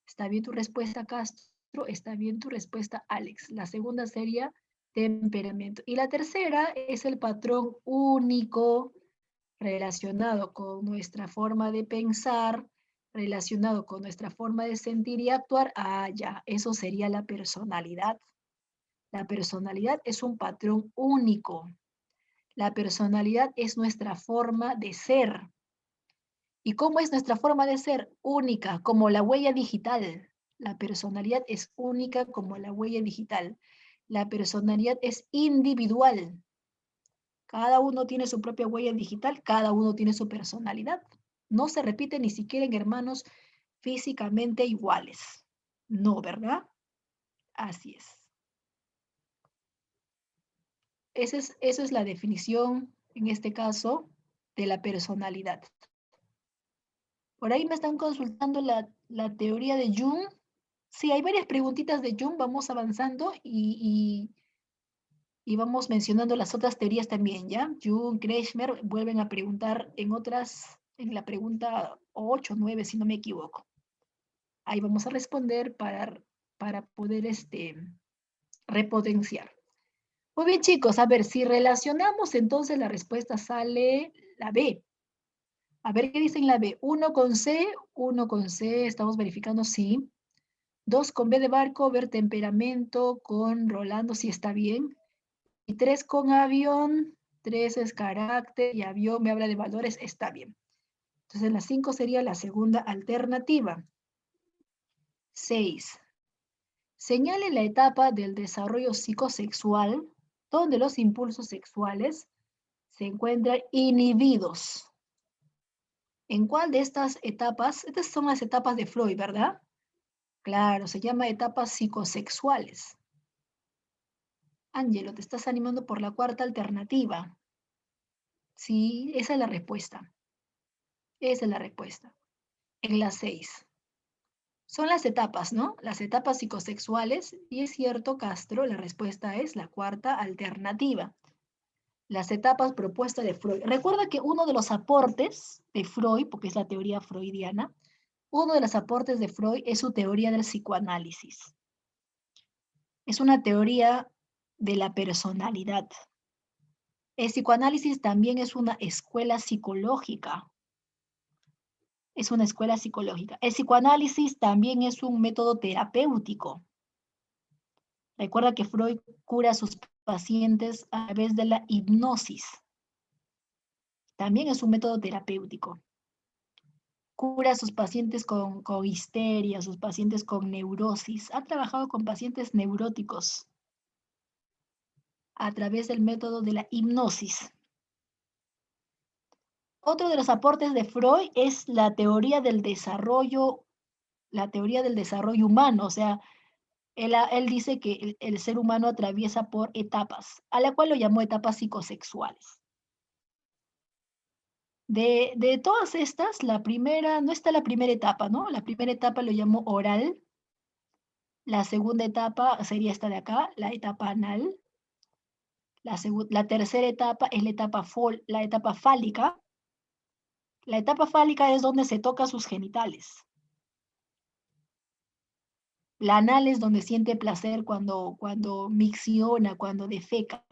Está bien tu respuesta, Castro. Está bien tu respuesta, Alex. La segunda sería temperamento. Y la tercera es el patrón único relacionado con nuestra forma de pensar, relacionado con nuestra forma de sentir y actuar. Ah, ya, eso sería la personalidad. La personalidad es un patrón único. La personalidad es nuestra forma de ser. ¿Y cómo es nuestra forma de ser? Única, como la huella digital. La personalidad es única como la huella digital. La personalidad es individual. Cada uno tiene su propia huella digital, cada uno tiene su personalidad. No se repite ni siquiera en hermanos físicamente iguales. No, ¿verdad? Así es. Esa es la definición, en este caso, de la personalidad. Por ahí me están consultando la teoría de Jung. Sí, hay varias preguntitas de Jung, vamos avanzando y vamos mencionando las otras teorías también, ¿ya? Jung, Kretschmer vuelven a preguntar en otras, en la pregunta 8, 9, si no me equivoco. Ahí vamos a responder para poder repotenciar. Muy bien, chicos, a ver, si relacionamos, entonces la respuesta sale la B. A ver qué dicen la B. 1 con C, estamos verificando sí. 2 con B de barco, ver temperamento, con Rolando, si está bien. Y 3 con avión, 3 es carácter y avión me habla de valores, está bien. Entonces la 5 sería la segunda alternativa. 6. Señale la etapa del desarrollo psicosexual donde los impulsos sexuales se encuentran inhibidos. ¿En cuál de estas etapas? Estas son las etapas de Freud, ¿verdad? Claro, se llama etapas psicosexuales. Ángelo, te estás animando por la cuarta alternativa. Sí, esa es la respuesta. Esa es la respuesta. En las 6. Son las etapas, ¿no? Las etapas psicosexuales. Y es cierto, Castro, la respuesta es la cuarta alternativa. Las etapas propuestas de Freud. Recuerda que uno de los aportes de Freud, porque es la teoría freudiana, uno de los aportes de Freud es su teoría del psicoanálisis. Es una teoría de la personalidad. El psicoanálisis también es una escuela psicológica. Es una escuela psicológica. El psicoanálisis también es un método terapéutico. Recuerda que Freud cura a sus pacientes a través de la hipnosis. También es un método terapéutico. Cura a sus pacientes con histeria, a sus pacientes con neurosis. Ha trabajado con pacientes neuróticos a través del método de la hipnosis. Otro de los aportes de Freud es la teoría del desarrollo humano. O sea, él dice que el ser humano atraviesa por etapas, a la cual lo llamó etapas psicosexuales. De todas estas, la primera, no está la primera etapa, ¿no? La primera etapa lo llamó oral. La segunda etapa sería esta de acá, la etapa anal. La tercera etapa es la etapa fálica. La etapa fálica es donde se toca sus genitales. La anal es donde siente placer cuando micciona, cuando defeca.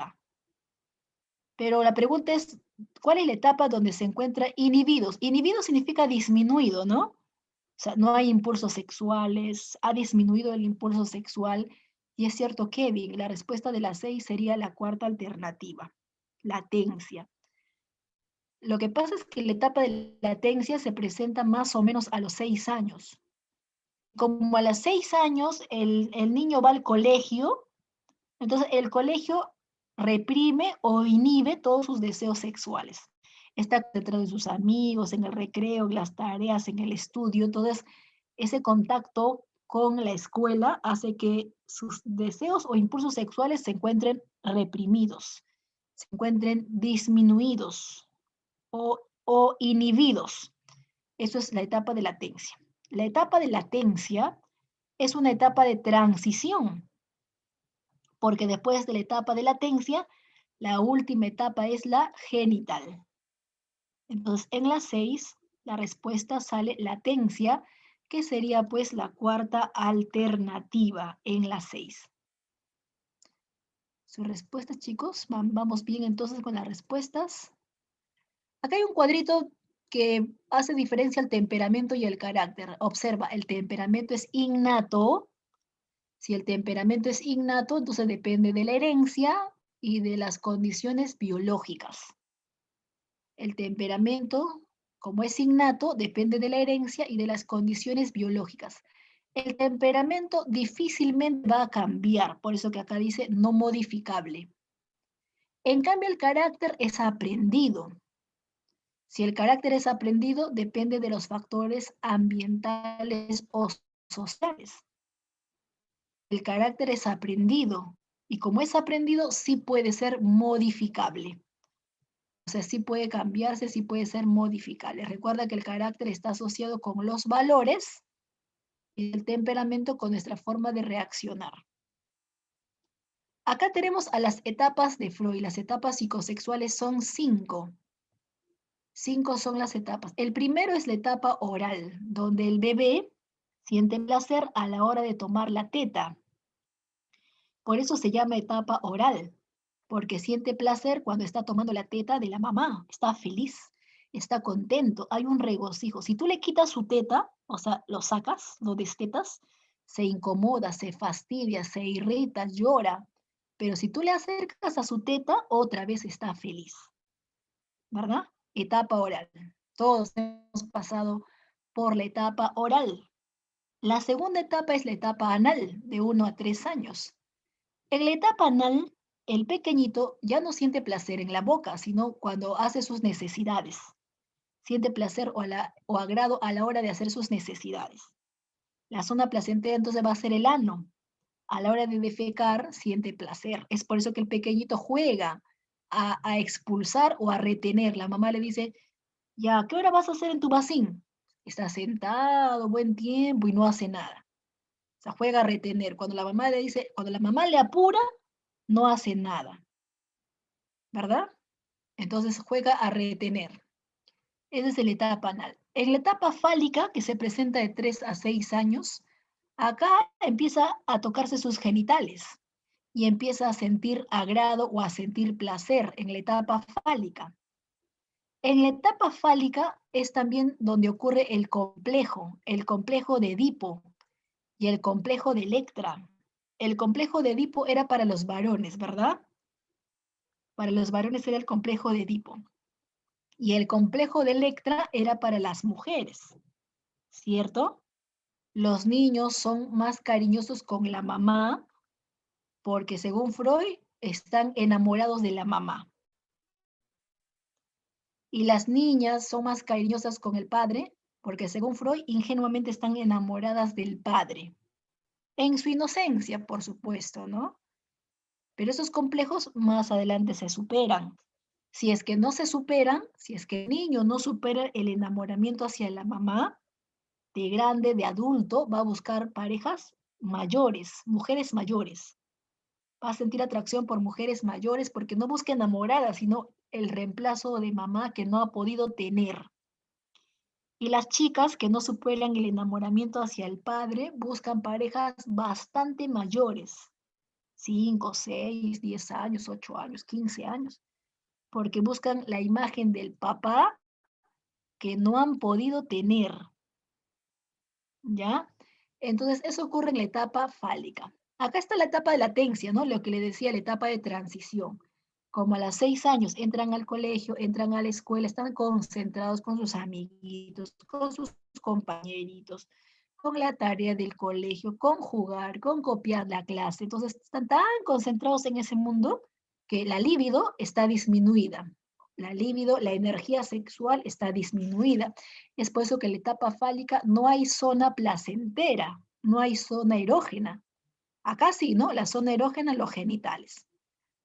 Pero la pregunta es, ¿cuál es la etapa donde se encuentra inhibidos? Inhibido significa disminuido, ¿no? O sea, no hay impulsos sexuales, ha disminuido el impulso sexual. Y es cierto, Kevin, la respuesta de las 6 sería la cuarta alternativa, latencia. Lo que pasa es que la etapa de latencia se presenta más o menos a los 6 años. Como a los 6 años el niño va al colegio, entonces el colegio reprime o inhibe todos sus deseos sexuales. Está detrás de sus amigos, en el recreo, en las tareas, en el estudio. Entonces, ese contacto con la escuela hace que sus deseos o impulsos sexuales se encuentren reprimidos, se encuentren disminuidos o inhibidos. Eso es la etapa de latencia. La etapa de latencia es una etapa de transición, porque después de la etapa de latencia, la última etapa es la genital. Entonces, en la 6, la respuesta sale latencia, que sería pues la cuarta alternativa en la 6. Sus respuestas, chicos, vamos bien entonces con las respuestas. Acá hay un cuadrito que hace diferencia al temperamento y el carácter. Observa, el temperamento es innato. Si el temperamento es innato, entonces depende de la herencia y de las condiciones biológicas. El temperamento, como es innato, depende de la herencia y de las condiciones biológicas. El temperamento difícilmente va a cambiar, por eso que acá dice no modificable. En cambio, el carácter es aprendido. Si el carácter es aprendido, depende de los factores ambientales o sociales. El carácter es aprendido y como es aprendido, sí puede ser modificable. O sea, sí puede cambiarse, sí puede ser modificable. Recuerda que el carácter está asociado con los valores y el temperamento con nuestra forma de reaccionar. Acá tenemos a las etapas de Freud. Las etapas psicosexuales son 5. 5 son las etapas. El primero es la etapa oral, donde el bebé siente placer a la hora de tomar la teta. Por eso se llama etapa oral, porque siente placer cuando está tomando la teta de la mamá, está feliz, está contento, hay un regocijo. Si tú le quitas su teta, o sea, lo sacas, lo destetas, se incomoda, se fastidia, se irrita, llora. Pero si tú le acercas a su teta, otra vez está feliz, ¿verdad? Etapa oral. Todos hemos pasado por la etapa oral. La segunda etapa es la etapa anal, de 1 a 3 años. En la etapa anal, el pequeñito ya no siente placer en la boca, sino cuando hace sus necesidades. Siente placer o agrado a la hora de hacer sus necesidades. La zona placentera entonces va a ser el ano. A la hora de defecar, siente placer. Es por eso que el pequeñito juega a expulsar o a retener. La mamá le dice, ya, ¿qué hora vas a hacer en tu vacín? Está sentado buen tiempo y no hace nada. O sea, juega a retener. Cuando la mamá le dice, cuando la mamá le apura, no hace nada, ¿verdad? Entonces juega a retener. Esa es la etapa anal. En la etapa fálica, que se presenta de 3 a 6 años, acá empieza a tocarse sus genitales y empieza a sentir agrado o a sentir placer en la etapa fálica. En la etapa fálica es también donde ocurre el complejo de Edipo y el complejo de Electra. El complejo de Edipo era para los varones, ¿verdad? Para los varones era el complejo de Edipo. Y el complejo de Electra era para las mujeres, ¿cierto? Los niños son más cariñosos con la mamá porque según Freud están enamorados de la mamá. Y las niñas son más cariñosas con el padre porque según Freud ingenuamente están enamoradas del padre. En su inocencia, por supuesto, ¿no? Pero esos complejos más adelante se superan. Si es que no se superan, si es que el niño no supera el enamoramiento hacia la mamá, de grande, de adulto, va a buscar parejas mayores, mujeres mayores. Va a sentir atracción por mujeres mayores porque no busca enamoradas, sino el reemplazo de mamá que no ha podido tener. Y las chicas que no superan el enamoramiento hacia el padre buscan parejas bastante mayores, 5, 6, 10 años, 8 años, 15 años, porque buscan la imagen del papá que no han podido tener. ¿Ya? Entonces, eso ocurre en la etapa fálica. Acá está la etapa de latencia, ¿no? Lo que le decía, la etapa de transición. Como a los 6 años entran al colegio, entran a la escuela, están concentrados con sus amiguitos, con sus compañeritos, con la tarea del colegio, con jugar, con copiar la clase. Entonces, están tan concentrados en ese mundo que la libido está disminuida. La libido, la energía sexual está disminuida. Es por eso que en la etapa fálica no hay zona placentera, no hay zona erógena. Acá sí, ¿no? La zona erógena, los genitales.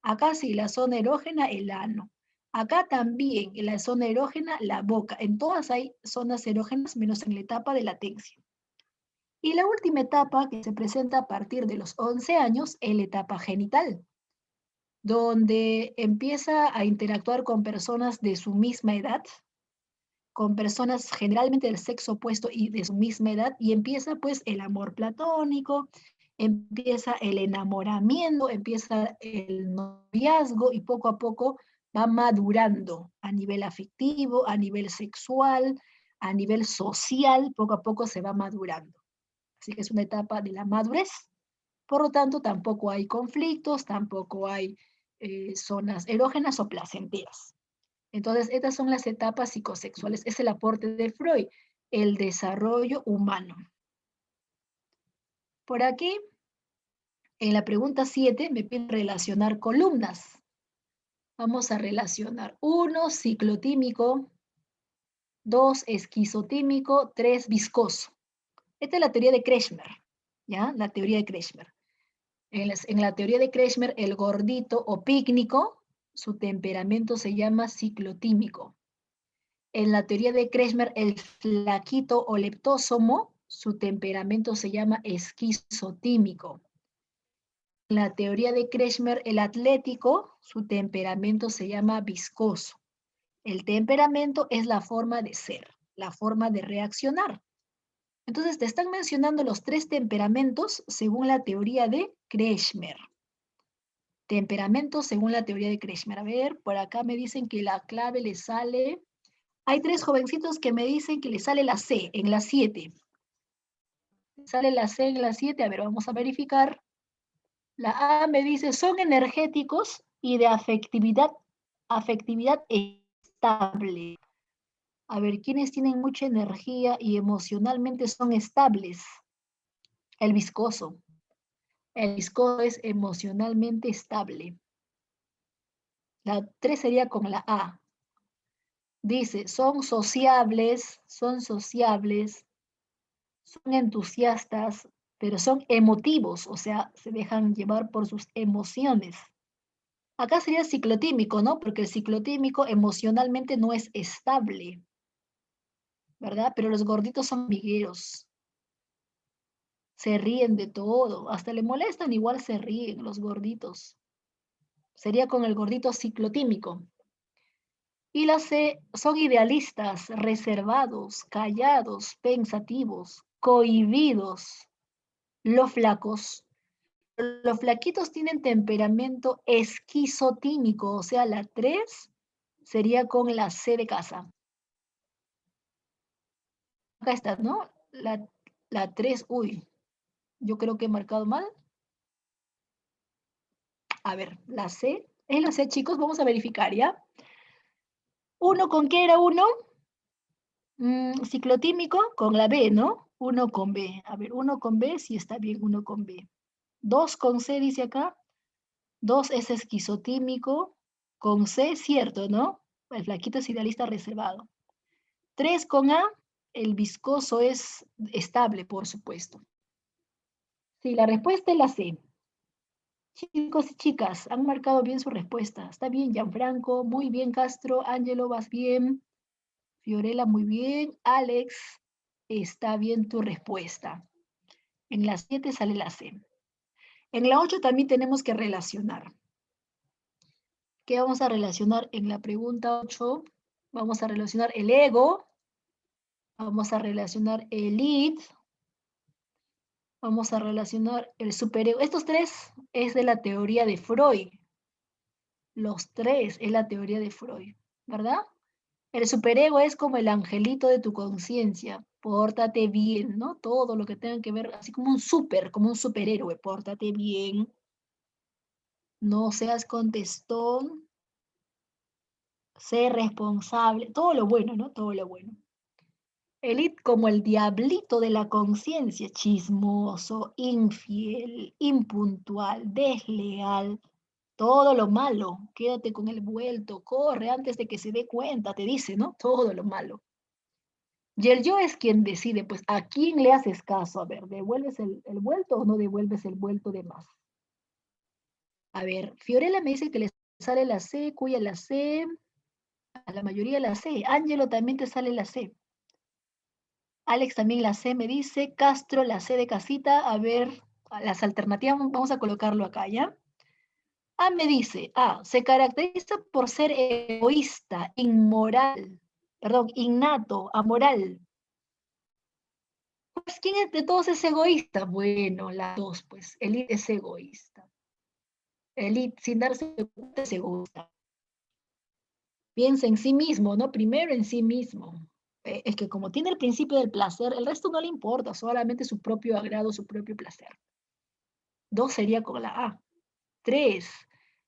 Acá sí, la zona erógena, el ano. Acá también, en la zona erógena, la boca. En todas hay zonas erógenas, menos en la etapa de latencia. Y la última etapa que se presenta a partir de los 11 años es la etapa genital, donde empieza a interactuar con personas de su misma edad, con personas generalmente del sexo opuesto y de su misma edad, y empieza pues el amor platónico, empieza el enamoramiento, empieza el noviazgo y poco a poco va madurando a nivel afectivo, a nivel sexual, a nivel social, poco a poco se va madurando. Así que es una etapa de la madurez. Por lo tanto, tampoco hay conflictos, tampoco hay zonas erógenas o placenteras. Entonces, estas son las etapas psicosexuales. Es el aporte de Freud, el desarrollo humano. Por aquí, en la pregunta 7, me piden relacionar columnas. Vamos a relacionar 1, ciclotímico, 2, esquizotímico, 3, viscoso. Esta es la teoría de Kretschmer, ¿ya? La teoría de Kretschmer. En la teoría de Kretschmer, el gordito o pícnico, su temperamento se llama ciclotímico. En la teoría de Kretschmer, el flaquito o leptósomo, su temperamento se llama esquizotímico. En la teoría de Kretschmer, el atlético, su temperamento se llama viscoso. El temperamento es la forma de ser, la forma de reaccionar. Entonces, te están mencionando los 3 temperamentos según la teoría de Kretschmer. Temperamentos según la teoría de Kretschmer. A ver, por acá me dicen que la clave le sale. Hay 3 jovencitos que me dicen que le sale la C en la 7. Sale la C en la 7. A ver, vamos a verificar. La A me dice, son energéticos y de afectividad estable. A ver, ¿quiénes tienen mucha energía y emocionalmente son estables? El viscoso. El viscoso es emocionalmente estable. La 3 sería con la A. Dice, son sociables, son entusiastas, pero son emotivos, o sea, se dejan llevar por sus emociones. Acá sería ciclotímico, ¿no? Porque el ciclotímico emocionalmente no es estable, ¿verdad? Pero los gorditos son amigueros. Se ríen de todo, hasta le molestan, igual se ríen los gorditos. Sería con el gordito ciclotímico. Y las C son idealistas, reservados, callados, pensativos, cohibidos. Los flacos, los flaquitos tienen temperamento esquizotímico, o sea, la 3 sería con la C de casa. Acá está, ¿no? La 3, uy, yo creo que he marcado mal. A ver, la C, es la C, chicos, vamos a verificar, ¿ya? ¿Uno con qué era uno? Ciclotímico con la B, ¿no? 1 con B. A ver, 1 con B, sí está bien, 1 con B. 2 con C, dice acá. 2 es esquizotímico. Con C, cierto, ¿no? El flaquito es idealista reservado. 3 con A, el viscoso es estable, por supuesto. Sí, la respuesta es la C. Chicos y chicas, han marcado bien su respuesta. Está bien, Gianfranco, muy bien, Castro, Ángelo, vas bien. Fiorella, muy bien. Alex, está bien tu respuesta. En la 7 sale la C. En la 8 también tenemos que relacionar. ¿Qué vamos a relacionar en la pregunta 8? Vamos a relacionar el ego. Vamos a relacionar el id. Vamos a relacionar el superego. Estos 3 es de la teoría de Freud. Los 3 es la teoría de Freud, ¿verdad? El superego es como el angelito de tu conciencia. Pórtate bien, ¿no? Todo lo que tenga que ver, así como un superhéroe. Pórtate bien. No seas contestón. Sé responsable. Todo lo bueno, ¿no? Todo lo bueno. El id como el diablito de la conciencia. Chismoso, infiel, impuntual, desleal. Todo lo malo. Quédate con el vuelto. Corre antes de que se dé cuenta. Te dice, ¿no? Todo lo malo. Y el yo es quien decide, pues, ¿a quién le haces caso? A ver, ¿devuelves el vuelto o no devuelves el vuelto de más? A ver, Fiorella me dice que le sale la C, Cuya la C, a la mayoría la C. Ángelo también te sale la C. Alex también la C me dice, Castro la C de casita. A ver, las alternativas vamos a colocarlo acá, ¿ya? Me dice, se caracteriza por ser egoísta, inmoral, perdón, innato, amoral. Pues, ¿quién de todos es egoísta? Bueno, la dos, pues, Elite es egoísta. Elite, sin darse cuenta, es egoísta. Piensa en sí mismo, ¿no? Primero en sí mismo. Es que como tiene el principio del placer, el resto no le importa, solamente su propio agrado, su propio placer. Dos sería con la A. Tres,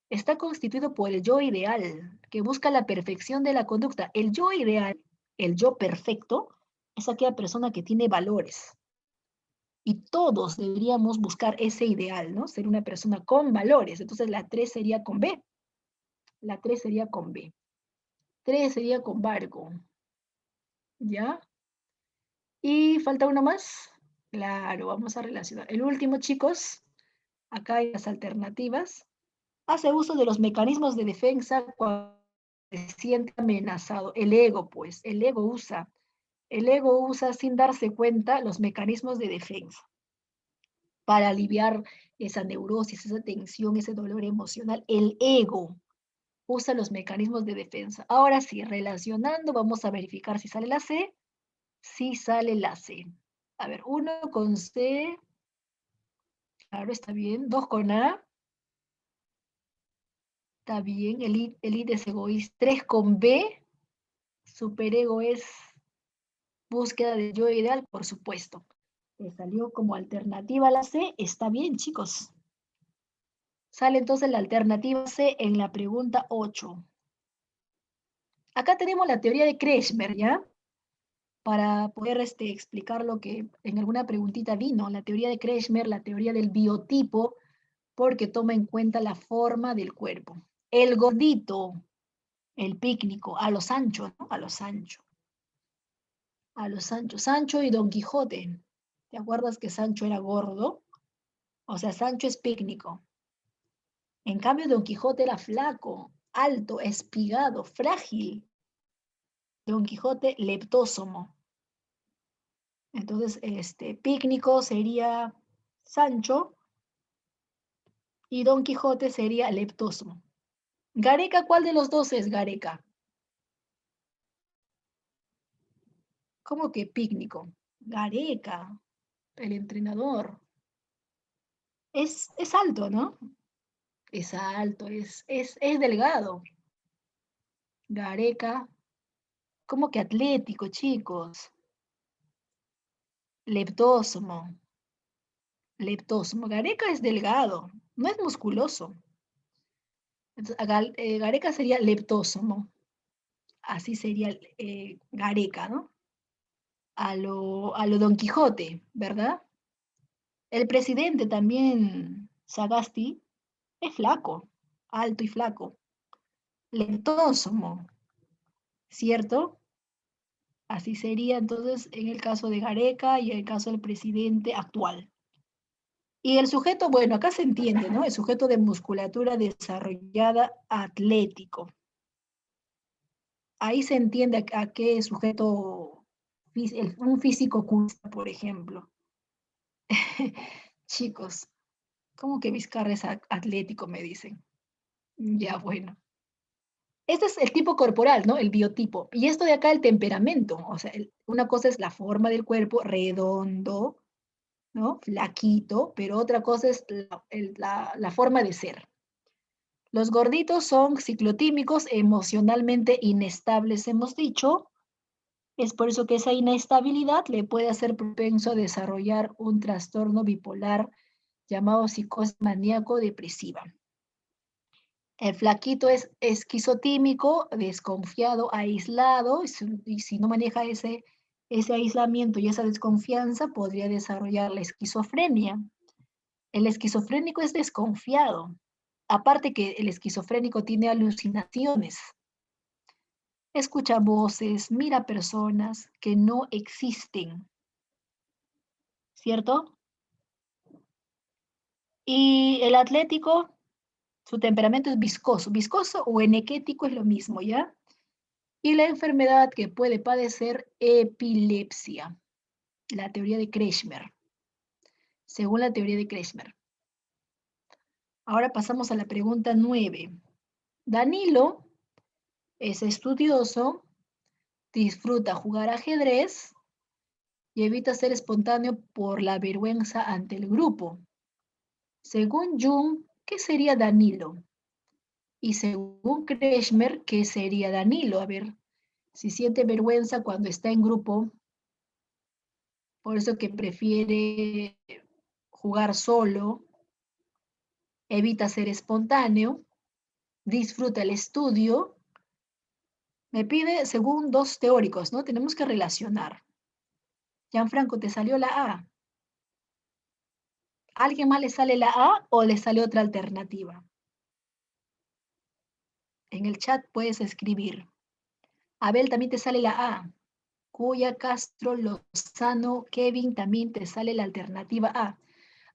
está constituido por el yo ideal, que busca la perfección de la conducta. El yo ideal, el yo perfecto, es aquella persona que tiene valores. Y todos deberíamos buscar ese ideal, ¿no? Ser una persona con valores. Entonces la 3 sería con B. La 3 sería con B. 3 sería con Vargo. ¿Ya? Y falta uno más. Claro, vamos a relacionar. El último, chicos, acá hay las alternativas. Hace uso de los mecanismos de defensa cuando se siente amenazado. El ego, pues, el ego usa. El ego usa sin darse cuenta los mecanismos de defensa para aliviar esa neurosis, esa tensión, ese dolor emocional. El ego usa los mecanismos de defensa. Ahora sí, relacionando, vamos a verificar si sale la C. Sí sale la C. A ver, 1 con C, claro, está bien. 2 con A, está bien. El I es egoísta. 3 con B, superego es búsqueda de yo ideal, por supuesto. Le salió como alternativa la C, está bien, chicos. Sale entonces la alternativa C en la pregunta 8. Acá tenemos la teoría de Kretschmer, ¿ya? Para poder explicar lo que en alguna preguntita vino, la teoría de Kretschmer, la teoría del biotipo, porque toma en cuenta la forma del cuerpo. El gordito, el pícnico, a lo Sancho, ¿no? A lo Sancho. A lo Sancho. Sancho y Don Quijote. ¿Te acuerdas que Sancho era gordo? O sea, Sancho es pícnico. En cambio, Don Quijote era flaco, alto, espigado, frágil. Don Quijote leptósomo. Entonces, pícnico sería Sancho y Don Quijote sería leptósomo. Gareca, ¿cuál de los dos es Gareca? ¿Cómo que pícnico? Gareca, el entrenador. Es alto, ¿no? Es alto, es delgado. Gareca, ¿cómo que atlético, chicos? Leptósomo. Leptósomo. Gareca es delgado, no es musculoso. Entonces, Gareca sería leptósomo. Así sería Gareca, ¿no? A lo Don Quijote, ¿verdad? El presidente también, Sagasti, es flaco, alto y flaco, lentósomo, ¿cierto? Así sería entonces en el caso de Gareca y en el caso del presidente actual. Y el sujeto, bueno, acá se entiende, ¿no? El sujeto de musculatura desarrollada atlético. Ahí se entiende a qué sujeto, un físico culto, por ejemplo. Chicos, ¿cómo que Vizcarra es atlético, me dicen? Ya, bueno. Este es el tipo corporal, ¿no? El biotipo. Y esto de acá, el temperamento. O sea, una cosa es la forma del cuerpo, redondo, ¿no? Flaquito, pero otra cosa es la forma de ser. Los gorditos son ciclotímicos, emocionalmente inestables, hemos dicho. Es por eso que esa inestabilidad le puede hacer propenso a desarrollar un trastorno bipolar llamado psicosis maníaco-depresiva. El flaquito es esquizotímico, desconfiado, aislado, y si no maneja ese aislamiento y esa desconfianza, podría desarrollar la esquizofrenia. El esquizofrénico es desconfiado. Aparte que el esquizofrénico tiene alucinaciones. Escucha voces, mira personas que no existen, ¿cierto? Y el atlético, su temperamento es viscoso. Viscoso o enequético es lo mismo, ¿ya? Y la enfermedad que puede padecer epilepsia, la teoría de Kretschmer, según la teoría de Kretschmer. Ahora pasamos a la pregunta 9. Danilo es estudioso disfruta jugar ajedrez y evita ser espontáneo por la vergüenza ante el grupo. Según Jung, ¿qué sería Danilo? Y según Kretschmer, ¿qué sería Danilo? A ver, si siente vergüenza cuando está en grupo, por eso que prefiere jugar solo, evita ser espontáneo, disfruta el estudio. Me pide, según dos teóricos, ¿no? Tenemos que relacionar. Gianfranco, ¿te salió la A? ¿A alguien más le sale la A o le sale otra alternativa? En el chat puedes escribir. Abel, también te sale la A. Cuya, Castro, Lozano, Kevin, también te sale la alternativa A.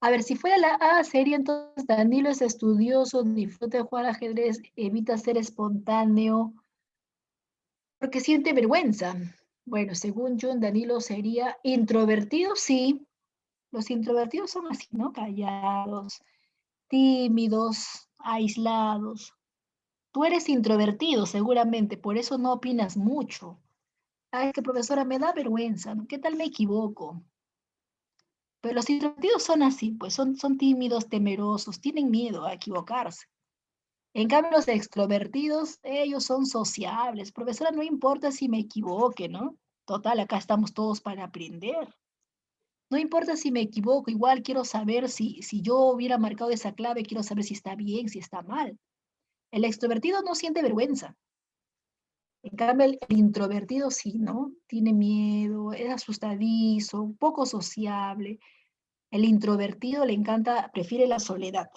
A ver, si fuera la A, sería entonces Danilo es estudioso, disfruta de jugar ajedrez, evita ser espontáneo, porque siente vergüenza. Bueno, según John, Danilo sería introvertido, sí. Los introvertidos son así, ¿no? Callados, tímidos, aislados. Tú eres introvertido, seguramente, por eso no opinas mucho. Ay, que profesora, me da vergüenza, ¿no? ¿Qué tal me equivoco? Pero los introvertidos son así, pues son tímidos, temerosos, tienen miedo a equivocarse. En cambio, los extrovertidos, ellos son sociables. Profesora, no importa si me equivoque, ¿no? Total, acá estamos todos para aprender. No importa si me equivoco, igual quiero saber si yo hubiera marcado esa clave, quiero saber si está bien, si está mal. El extrovertido no siente vergüenza. En cambio, el introvertido sí, ¿no? Tiene miedo, es asustadizo, poco sociable. El introvertido le encanta, prefiere la soledad.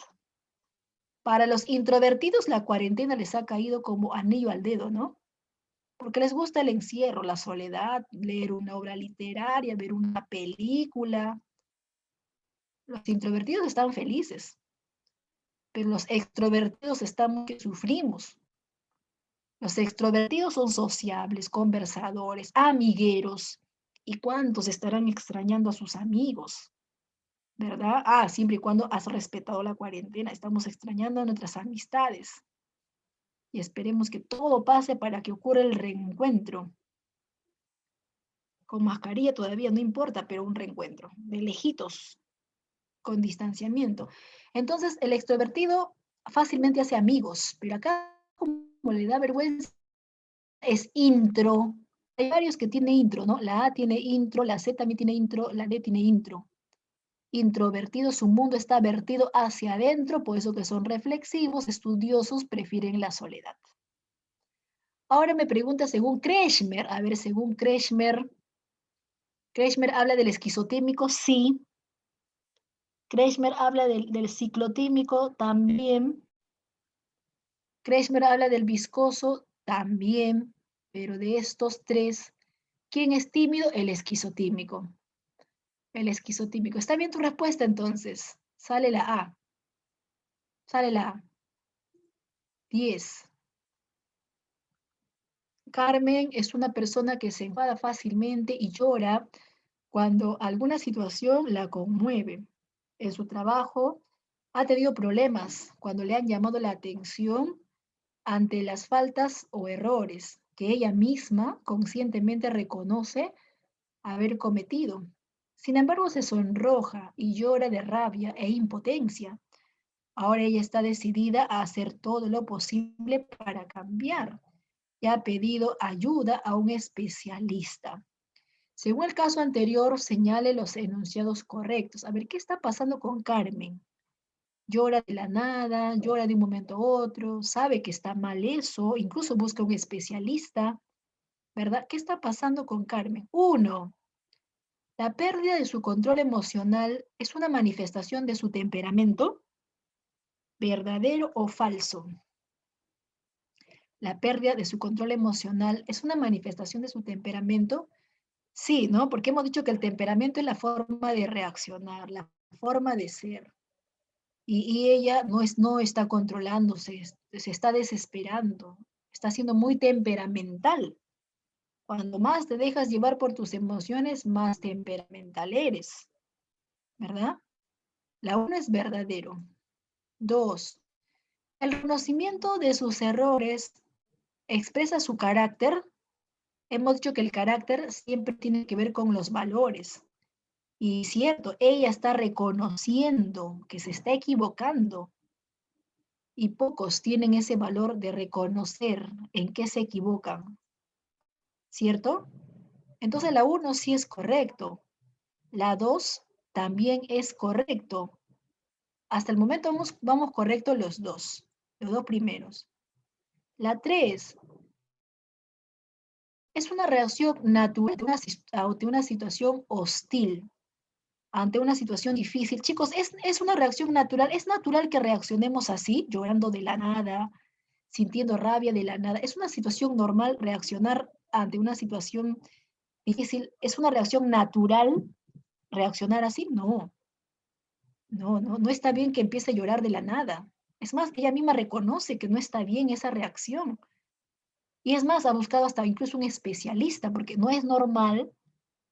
Para los introvertidos, la cuarentena les ha caído como anillo al dedo, ¿no? Porque les gusta el encierro, la soledad, leer una obra literaria, ver una película. Los introvertidos están felices, pero los extrovertidos estamos que sufrimos. Los extrovertidos son sociables, conversadores, amigueros. ¿Y cuántos estarán extrañando a sus amigos? ¿Verdad? Ah, siempre y cuando has respetado la cuarentena. Estamos extrañando a nuestras amistades. Y esperemos que todo pase para que ocurra el reencuentro. Con mascarilla todavía no importa, pero un reencuentro. De lejitos, con distanciamiento. Entonces, el extrovertido fácilmente hace amigos, pero acá como le da vergüenza, es intro. Hay varios que tienen intro, ¿no? La A tiene intro, la Z también tiene intro, la D tiene intro. Introvertido, su mundo está vertido hacia adentro, por eso que son reflexivos, estudiosos, prefieren la soledad. Ahora me pregunta según Kretschmer, a ver, según Kretschmer, Kretschmer habla del esquizotímico, sí. Kretschmer habla del ciclotímico, también. Kretschmer habla del viscoso, también. Pero de estos tres, ¿quién es tímido? El esquizotímico. El esquizotímico. ¿Está bien tu respuesta entonces? Sale la A. Sale la A. 10. Carmen es una persona que se enfada fácilmente y llora cuando alguna situación la conmueve. En su trabajo ha tenido problemas cuando le han llamado la atención ante las faltas o errores que ella misma conscientemente reconoce haber cometido. Sin embargo, se sonroja y llora de rabia e impotencia. Ahora ella está decidida a hacer todo lo posible para cambiar y ha pedido ayuda a un especialista. Según el caso anterior, señale los enunciados correctos. A ver, ¿qué está pasando con Carmen? Llora de la nada, llora de un momento a otro, sabe que está mal eso, incluso busca un especialista, ¿verdad? ¿Qué está pasando con Carmen? Uno, la pérdida de su control emocional es una manifestación de su temperamento, verdadero o falso. La pérdida de su control emocional es una manifestación de su temperamento. Sí, ¿no? Porque hemos dicho que el temperamento es la forma de reaccionar, la forma de ser. Y ella no está controlándose, se está desesperando, está siendo muy temperamental. Cuando más te dejas llevar por tus emociones, más temperamental eres, ¿verdad? La uno es verdadero. Dos, el reconocimiento de sus errores expresa su carácter, Hemos dicho que el carácter siempre tiene que ver con los valores. Y cierto, ella está reconociendo que se está equivocando y pocos tienen ese valor de reconocer en qué se equivocan, ¿cierto? Entonces la uno sí es correcto, la 2 también es correcto. Hasta el momento vamos correctos los dos primeros. La 3 es una reacción natural ante una situación hostil, ante una situación difícil. Chicos, es una reacción natural. Es natural que reaccionemos así, llorando de la nada, sintiendo rabia de la nada. Es una situación normal reaccionar ante una situación difícil. ¿Es una reacción natural reaccionar así? No, no está bien que empiece a llorar de la nada. Es más, ella misma reconoce que no está bien esa reacción. Y es más, ha buscado hasta incluso un especialista, porque no es normal,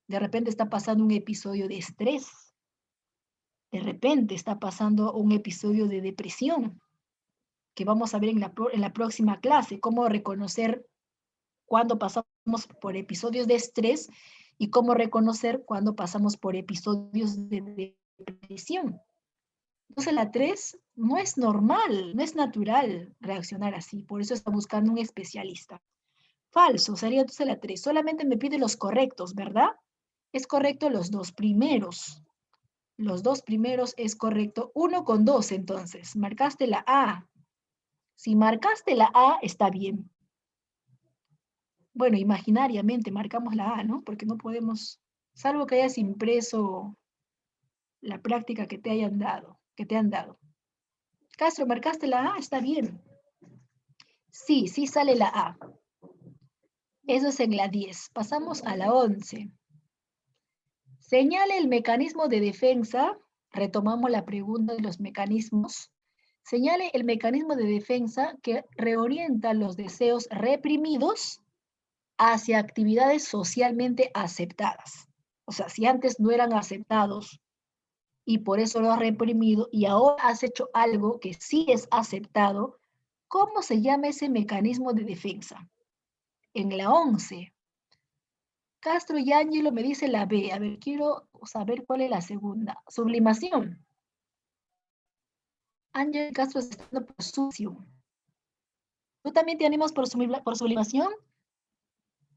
de repente está pasando un episodio de estrés, de repente está pasando un episodio de depresión, que vamos a ver en la próxima clase, cómo reconocer cuando pasamos por episodios de estrés y cómo reconocer cuando pasamos por episodios de depresión. Entonces la 3 no es normal, no es natural reaccionar así, por eso está buscando un especialista. Falso, sería entonces la 3. Solamente me pide los correctos, ¿verdad? Es correcto los dos primeros. Los dos primeros es correcto. 1 con 2, entonces. Marcaste la A. Si marcaste la A, está bien. Bueno, imaginariamente marcamos la A, ¿no? Porque no podemos, salvo que hayas impreso la práctica que te hayan dado, que te han dado. Castro, marcaste la A, está bien. Sí, sí sale la A. Eso es en la 10. Pasamos a la 11. Señale el mecanismo de defensa. Retomamos la pregunta de los mecanismos. Señale el mecanismo de defensa que reorienta los deseos reprimidos hacia actividades socialmente aceptadas. O sea, si antes no eran aceptados y por eso lo has reprimido y ahora has hecho algo que sí es aceptado, ¿cómo se llama ese mecanismo de defensa? En la 11. Castro y Ángelo me dice la B. A ver, quiero saber cuál es la segunda. Sublimación. Ángel Castro está dando por sucio. ¿Tú también te animas por sublimación?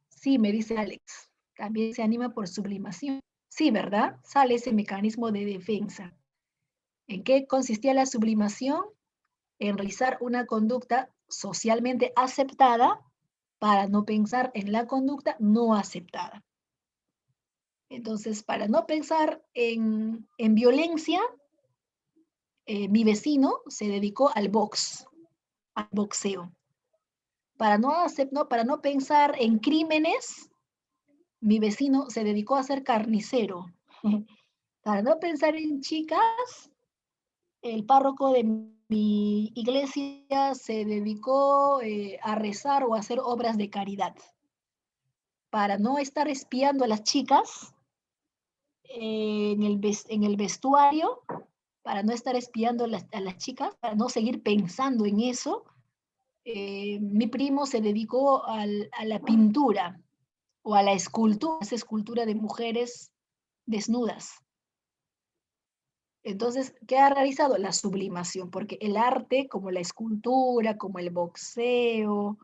Sí, me dice Alex. También se anima por sublimación. Sí, ¿verdad? Sale ese mecanismo de defensa. ¿En qué consistía la sublimación? En realizar una conducta socialmente aceptada para no pensar en la conducta no aceptada. Entonces, para no pensar en violencia, mi vecino se dedicó al boxeo. Para no pensar en crímenes, mi vecino se dedicó a ser carnicero. Para no pensar en chicas, el párroco de mi iglesia se dedicó a rezar o a hacer obras de caridad. Para no estar espiando a las chicas en el vestuario, para no estar espiando a las chicas, para no seguir pensando en eso, mi primo se dedicó a la pintura o a la escultura, esa escultura de mujeres desnudas. Entonces, ¿qué ha realizado? La sublimación, porque el arte, como la escultura, como el boxeo,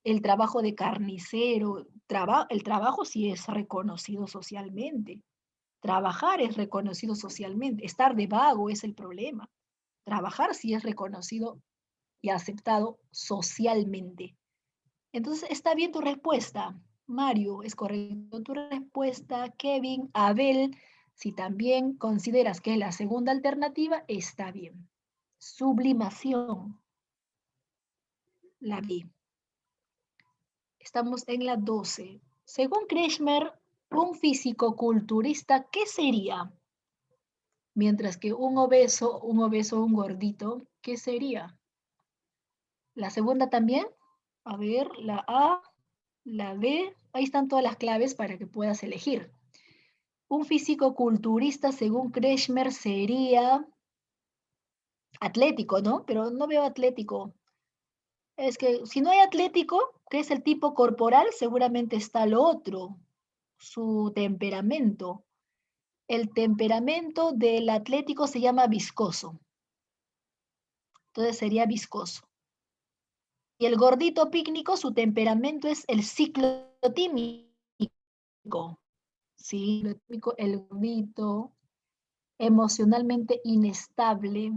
el trabajo de carnicero, el trabajo sí es reconocido socialmente. Trabajar es reconocido socialmente. Estar de vago es el problema. Trabajar sí es reconocido y aceptado socialmente. Entonces, está bien tu respuesta. Mario, es correcto tu respuesta. Kevin, Abel, si también consideras que es la segunda alternativa, está bien. Sublimación, la B. Estamos en la 12. Según Kretschmer, un físico-culturista, ¿qué sería? Mientras que un obeso, un gordito, ¿qué sería? La segunda también. A ver, la A, la B. Ahí están todas las claves para que puedas elegir. Un físico-culturista, según Kretschmer, sería atlético, ¿no? Pero no veo atlético. Es que si no hay atlético, ¿Qué es el tipo corporal? Seguramente está lo otro, su temperamento. El temperamento del atlético se llama viscoso. Entonces sería viscoso. Y el gordito pícnico, su temperamento es el ciclotímico. Sí, el gordito, emocionalmente inestable,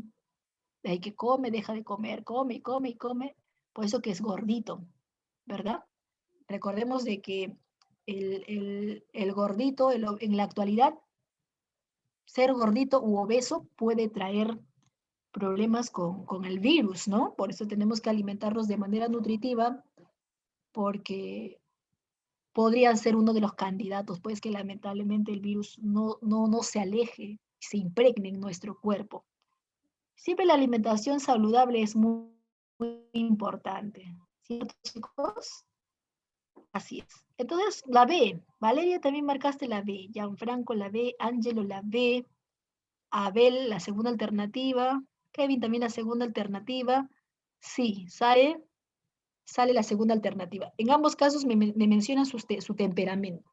hay que come, deja de comer, come y come y come, por eso que es gordito, ¿verdad? Recordemos de que el gordito en la actualidad, ser gordito u obeso puede traer problemas con el virus, ¿no? Por eso tenemos que alimentarnos de manera nutritiva, porque podrían ser uno de los candidatos, pues que lamentablemente el virus no se aleje, se impregne en nuestro cuerpo. Siempre la alimentación saludable es muy, muy importante, ¿cierto, chicos? Así es. Entonces, la B, Valeria también marcaste la B, Gianfranco la B, Ángelo la B, Abel la segunda alternativa, Kevin también la segunda alternativa. Sí, sale la segunda alternativa. En ambos casos me mencionan su temperamento.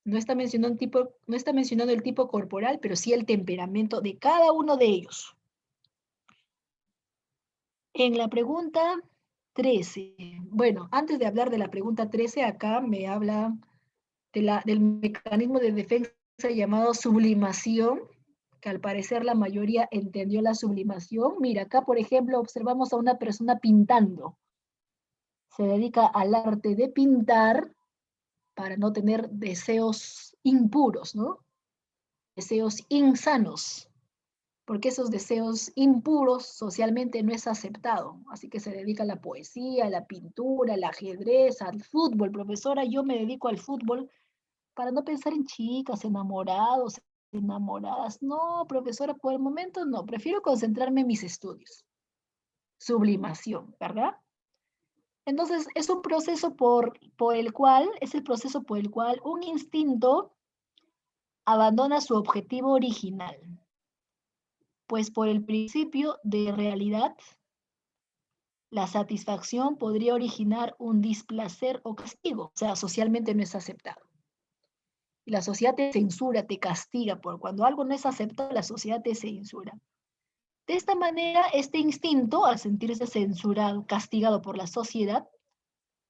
No está mencionando el tipo corporal, pero sí el temperamento de cada uno de ellos. En la pregunta 13, bueno, antes de hablar de la pregunta 13, acá me habla del mecanismo de defensa llamado sublimación, que al parecer la mayoría entendió la sublimación. Mira, acá por ejemplo observamos a una persona pintando. Se dedica al arte de pintar para no tener deseos impuros, ¿no? Deseos insanos, porque esos deseos impuros socialmente no es aceptado. Así que se dedica a la poesía, a la pintura, al ajedrez, al fútbol. Profesora, yo me dedico al fútbol para no pensar en chicas, enamorados, enamoradas. No, profesora, por el momento no. Prefiero concentrarme en mis estudios. Sublimación, ¿verdad? Entonces, es un proceso es el proceso por el cual un instinto abandona su objetivo original, pues por el principio de realidad, la satisfacción podría originar un displacer o castigo, o sea, socialmente no es aceptado. Y la sociedad te censura, te castiga, por cuando algo no es aceptado, la sociedad te censura. De esta manera, este instinto, al sentirse censurado, castigado por la sociedad,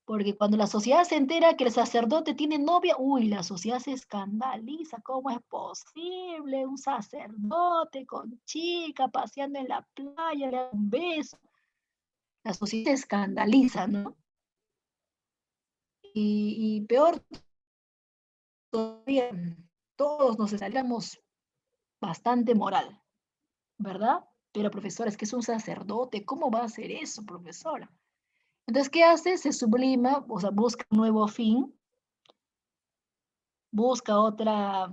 porque cuando la sociedad se entera que el sacerdote tiene novia, uy, la sociedad se escandaliza. ¿Cómo es posible un sacerdote con chica paseando en la playa, le da un beso? La sociedad se escandaliza, ¿no? Y peor todavía, todos nos salamos bastante moral, ¿verdad? Pero profesora, es que es un sacerdote, ¿cómo va a hacer eso, profesora? Entonces, ¿qué hace? Se sublima, o sea, busca un nuevo fin, busca otra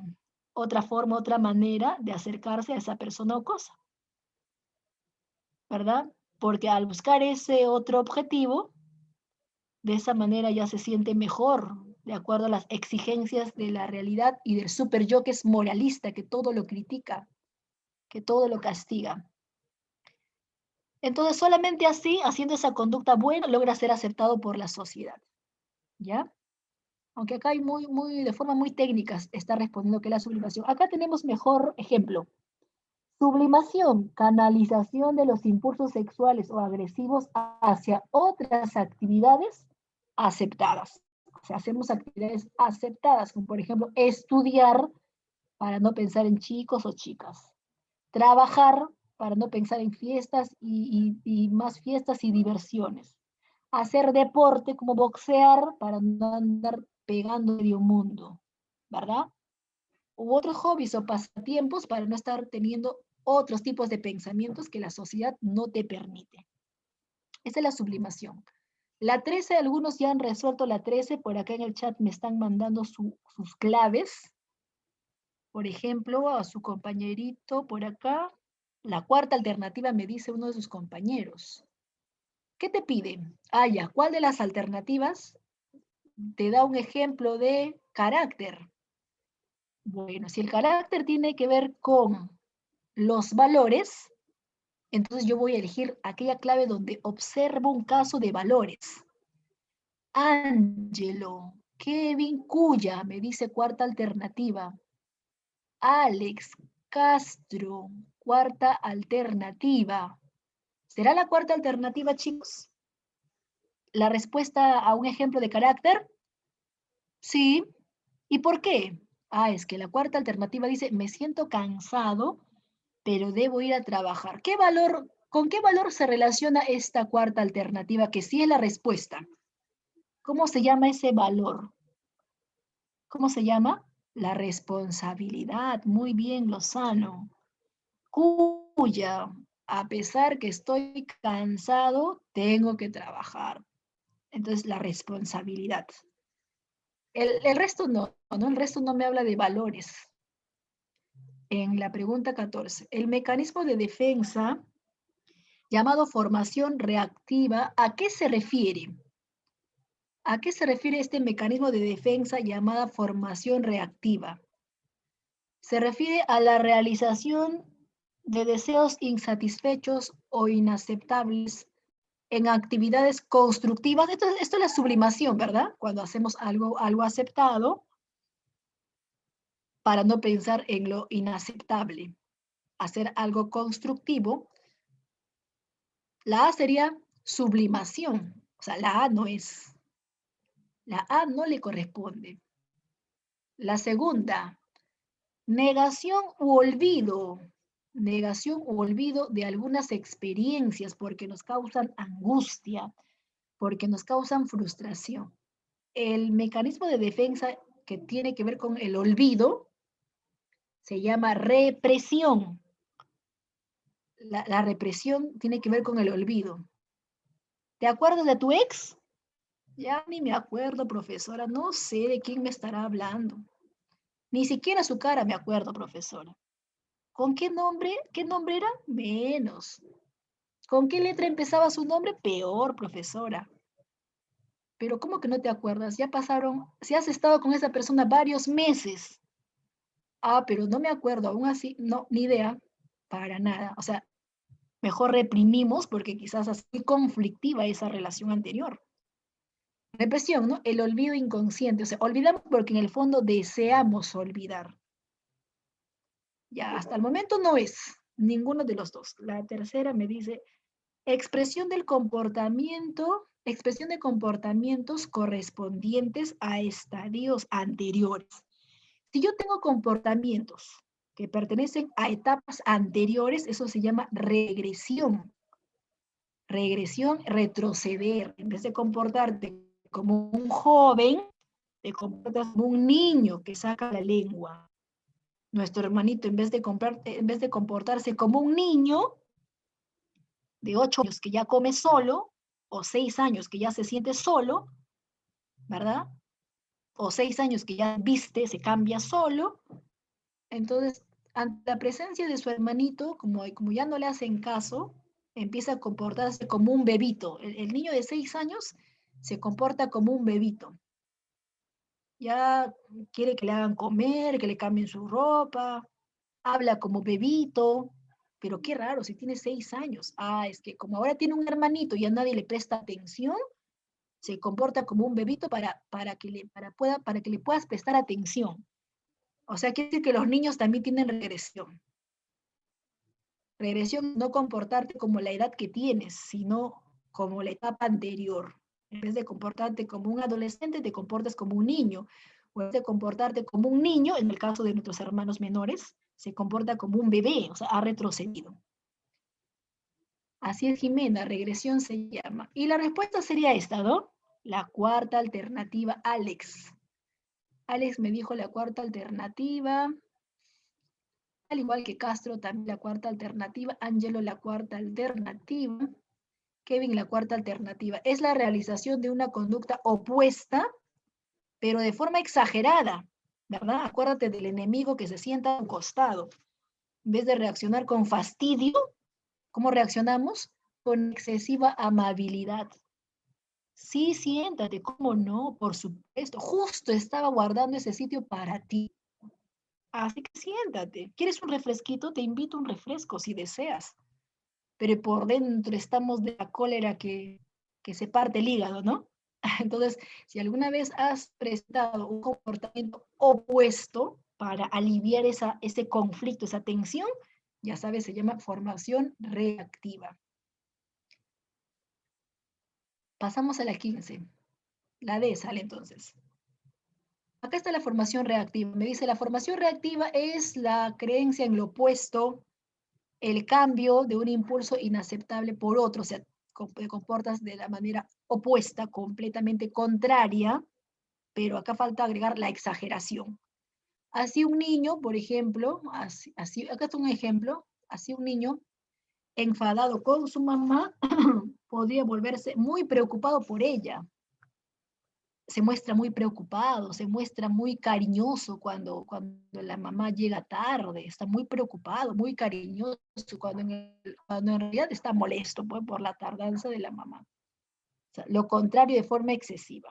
forma, otra manera de acercarse a esa persona o cosa, ¿verdad? Porque al buscar ese otro objetivo, de esa manera ya se siente mejor, de acuerdo a las exigencias de la realidad y del super yo que es moralista, que todo lo critica, que todo lo castiga. Entonces, solamente así, haciendo esa conducta buena, logra ser aceptado por la sociedad, ¿ya? Aunque acá hay de forma muy técnica está respondiendo que la sublimación. Acá tenemos mejor ejemplo. Sublimación, canalización de los impulsos sexuales o agresivos hacia otras actividades aceptadas. O sea, hacemos actividades aceptadas, como por ejemplo estudiar para no pensar en chicos o chicas. Trabajar para no pensar en fiestas y más fiestas y diversiones. Hacer deporte como boxear para no andar pegando medio mundo, ¿verdad? U otros hobbies o pasatiempos para no estar teniendo otros tipos de pensamientos que la sociedad no te permite. Esa es la sublimación. La 13, algunos ya han resuelto la 13, por acá en el chat me están mandando sus claves. Por ejemplo, a su compañerito por acá, la cuarta alternativa me dice uno de sus compañeros. ¿Qué te pide? Ah, ya, ¿cuál de las alternativas te da un ejemplo de carácter? Bueno, si el carácter tiene que ver con los valores, entonces yo voy a elegir aquella clave donde observo un caso de valores. Ángelo. Kevin Cuya, me dice cuarta alternativa. Alex Castro, cuarta alternativa. ¿Será la cuarta alternativa, chicos? ¿La respuesta a un ejemplo de carácter? Sí. ¿Y por qué? Ah, es que la cuarta alternativa dice, me siento cansado, pero debo ir a trabajar. ¿Con qué valor se relaciona esta cuarta alternativa que sí es la respuesta? ¿Cómo se llama ese valor? ¿Cómo se llama? La responsabilidad. Muy bien, Lozano. Cuya, a pesar que estoy cansado, tengo que trabajar. Entonces, la responsabilidad. El resto no, ¿no? El resto no me habla de valores. En la pregunta 14, el mecanismo de defensa llamado formación reactiva, ¿a qué se refiere? ¿A qué se refiere este mecanismo de defensa llamada formación reactiva? Se refiere a la realización de deseos insatisfechos o inaceptables en actividades constructivas. Esto es la sublimación, ¿verdad? Cuando hacemos algo aceptado para no pensar en lo inaceptable. Hacer algo constructivo. La A sería sublimación. O sea, la A no es. La A no le corresponde. La segunda, negación u olvido. Negación u olvido de algunas experiencias porque nos causan angustia, porque nos causan frustración. El mecanismo de defensa que tiene que ver con el olvido se llama represión. La represión tiene que ver con el olvido. ¿Te acuerdas de tu ex? Ya ni me acuerdo, profesora. No sé de quién me estará hablando. Ni siquiera su cara me acuerdo, profesora. ¿Con qué nombre? ¿Qué nombre era? Menos. ¿Con qué letra empezaba su nombre? Peor, profesora. Pero ¿cómo que no te acuerdas? Ya pasaron, si has estado con esa persona varios meses. Ah, pero no me acuerdo, aún así, no, ni idea, para nada. O sea, mejor reprimimos porque quizás así conflictiva esa relación anterior. Represión, ¿no? El olvido inconsciente. O sea, olvidamos porque en el fondo deseamos olvidar. Ya, hasta el momento no es ninguno de los dos. La tercera me dice, expresión del comportamiento, expresión de comportamientos correspondientes a estadios anteriores. Si yo tengo comportamientos que pertenecen a etapas anteriores, eso se llama regresión. Regresión, retroceder. En vez de comportarte como un joven, te comportas como un niño que saca la lengua. Nuestro hermanito, en vez de comportarse como un niño de 8 años que ya come solo, o 6 años que ya se siente solo, ¿verdad? O 6 años que ya viste, se cambia solo. Entonces, ante la presencia de su hermanito, como ya no le hacen caso, empieza a comportarse como un bebito. El niño de 6 años se comporta como un bebito. Ya quiere que le hagan comer, que le cambien su ropa, habla como bebito, pero qué raro, si tiene 6 años. Ah, es que como ahora tiene un hermanito y a nadie le presta atención, se comporta como un bebito para que le puedas prestar atención. O sea, quiere decir que los niños también tienen regresión. Regresión, no comportarte como la edad que tienes, sino como la etapa anterior. En vez de comportarte como un adolescente, te comportas como un niño. O en vez de comportarte como un niño, en el caso de nuestros hermanos menores, se comporta como un bebé, o sea, ha retrocedido. Así es, Jimena, regresión se llama. Y la respuesta sería esta, ¿no? La cuarta alternativa, Alex. Alex me dijo la cuarta alternativa. Al igual que Castro, también la cuarta alternativa. Angelo, la cuarta alternativa. Kevin, la cuarta alternativa. Es la realización de una conducta opuesta, pero de forma exagerada, ¿verdad? Acuérdate del enemigo que se sienta a un costado. En vez de reaccionar con fastidio, ¿cómo reaccionamos? Con excesiva amabilidad. Sí, siéntate, ¿cómo no? Por supuesto, justo estaba guardando ese sitio para ti. Así que siéntate. ¿Quieres un refresquito? Te invito a un refresco si deseas. Pero por dentro estamos de la cólera que se parte el hígado, ¿no? Entonces, si alguna vez has prestado un comportamiento opuesto para aliviar ese conflicto, esa tensión, ya sabes, se llama formación reactiva. Pasamos a la 15. La D sale entonces. Acá está la formación reactiva. Me dice, la formación reactiva es la creencia en lo opuesto, el cambio de un impulso inaceptable por otro, o sea, te comportas de la manera opuesta, completamente contraria, pero acá falta agregar la exageración. Así un niño, por ejemplo, acá está un ejemplo, así un niño enfadado con su mamá podría volverse muy preocupado por ella. Se muestra muy preocupado, se muestra muy cariñoso cuando la mamá llega tarde, está muy preocupado, muy cariñoso, cuando en realidad está molesto pues, por la tardanza de la mamá. O sea, lo contrario de forma excesiva.